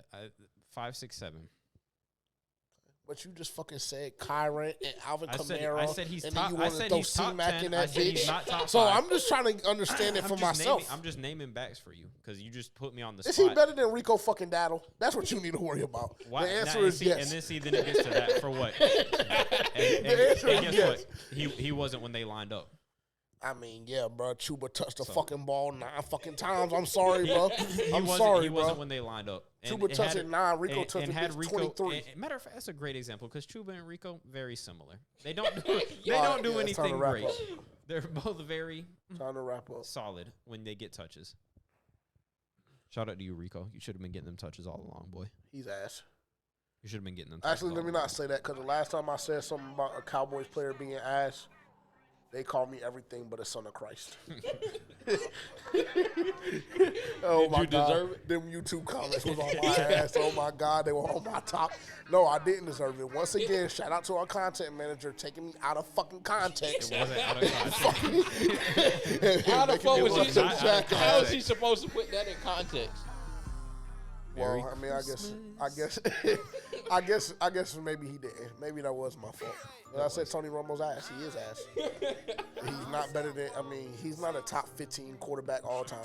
5, 6, 7. But you just fucking said Kyron and Alvin Kamara. I said he's and top. Then you I want to said throw he's top C-Mac 10. in that I said bitch. he's not top So 5. I'm just trying to understand it for myself. I'm just naming backs for you because you just put me on the Is spot. he better than Rico fucking Daddle? That's what you need to worry about. Why? The answer is yes. And then it gets to that for what? and answer is guess yes. what? He wasn't when they lined up. I mean, yeah, bro. Chuba touched the fucking ball 9 fucking times. I'm sorry, bro. I'm sorry, He bro. wasn't when they lined up. Chuba touched it 9. Rico touched it 23. Matter of fact, that's a great example because Chuba and Rico very similar. They don't do anything great. They're both very Time to wrap up. solid when they get touches. Shout out to you, Rico. You should have been getting them touches all along, boy. He's ass. You should have been getting them touches. Actually, let me not say that because the last time I said something about a Cowboys player being ass, they called me everything but a son of Christ. Oh, my God. Them YouTube comments was on my ass. Oh, my God. They were on my top. No, I didn't deserve it. Once again, shout out to our content manager taking me out of fucking context. It wasn't out of context. How the fuck was he? How is he context. supposed to put that in context? Well, I mean, I guess maybe he didn't. Maybe that was my fault. When I said Tony Romo's ass, he is ass. He's not better than. I mean, he's not a top 15 quarterback all time.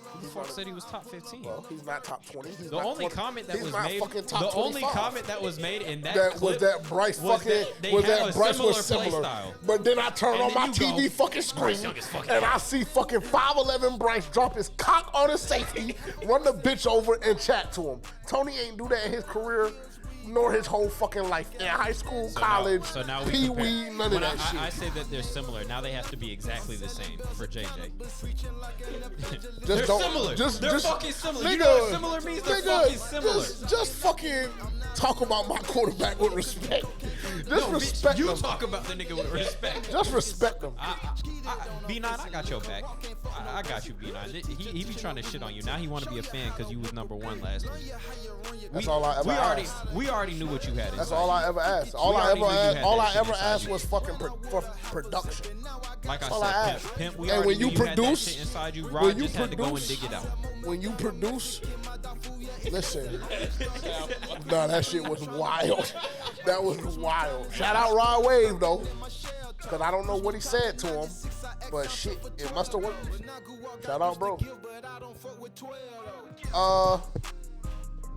Who the fuck said he was top 15? Well, he's not top 20. The only comment that was made. The only comment that was made in that clip was that Bryce fucking Bryce was similar. But then I turn on my TV fucking screen and I see fucking 5'11" Bryce drop his cock on his safety, run the bitch over and chat to him. Tony ain't do that in his career. Nor his whole fucking life. In high school, college, pee-wee, none of that shit. I say that they're similar. Now they have to be exactly the same for JJ. They're similar. They're fucking similar. Nigga, you know what similar means? They're fucking similar. Just fucking talk about my quarterback with respect. Just respect you him. talk about the nigga with respect. Just respect him. B9, I got your back. I got you, B9. He be trying to shit on you. Now he want to be a fan because you was number 1 last week. That's all I ever asked. We already knew what you had. That's all I ever asked. All I ever asked was fucking for production. Like all I said, Pimp, we and already when you knew you produce, had that shit inside you. Rod just had to go and produce, dig it out. When you produce, listen, no, that shit was wild. That was wild. Shout out Rod Wave though, because I don't know what he said to him, but shit, it must have worked. Shout out, bro.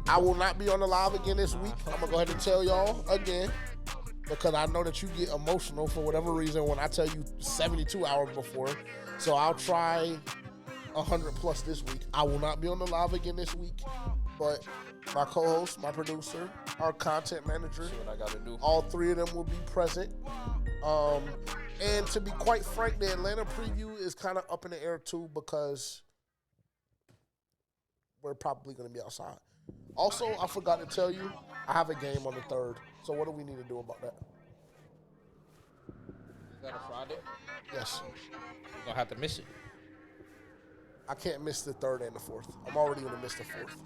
I will not be on the live again this week. I'm gonna go ahead and tell y'all again, because I know that you get emotional for whatever reason when I tell you 72 hours before. So I'll try 100 plus this week. I will not be on the live again this week, but my co-host, my producer, our content manager, what I gotta do. All 3 of them will be present. And to be quite frank, the Atlanta preview is kind of up in the air too, because we're probably going to be outside. Also, I forgot to tell you, I have a game on the 3rd. So what do we need to do about that? Is that a Friday? Yes. You're gonna have to miss it. I can't miss the 3rd and the 4th. I'm already going to miss the 4th.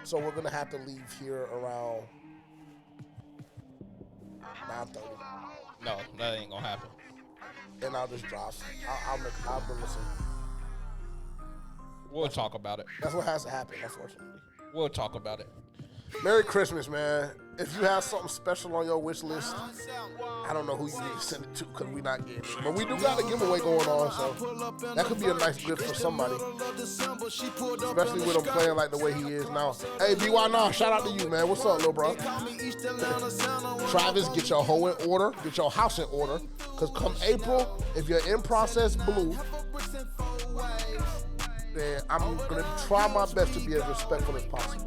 So we're going to have to leave here around 9:30. No, that ain't gonna happen. And I'll just drive. I'll be listening. We'll talk about it. That's what has to happen, unfortunately. We'll talk about it. Merry Christmas, man. If you have something special on your wish list, I don't know who you need to send it to because we're not getting it. But we do got a giveaway going on, so that could be a nice gift for somebody. Especially with him playing like the way he is now. Hey, BY Nah, shout out to you, man. What's up, little bro? Travis, get your hoe in order. Get your house in order. Because come April, if you're in process blue, then I'm going to try my best to be as respectful as possible.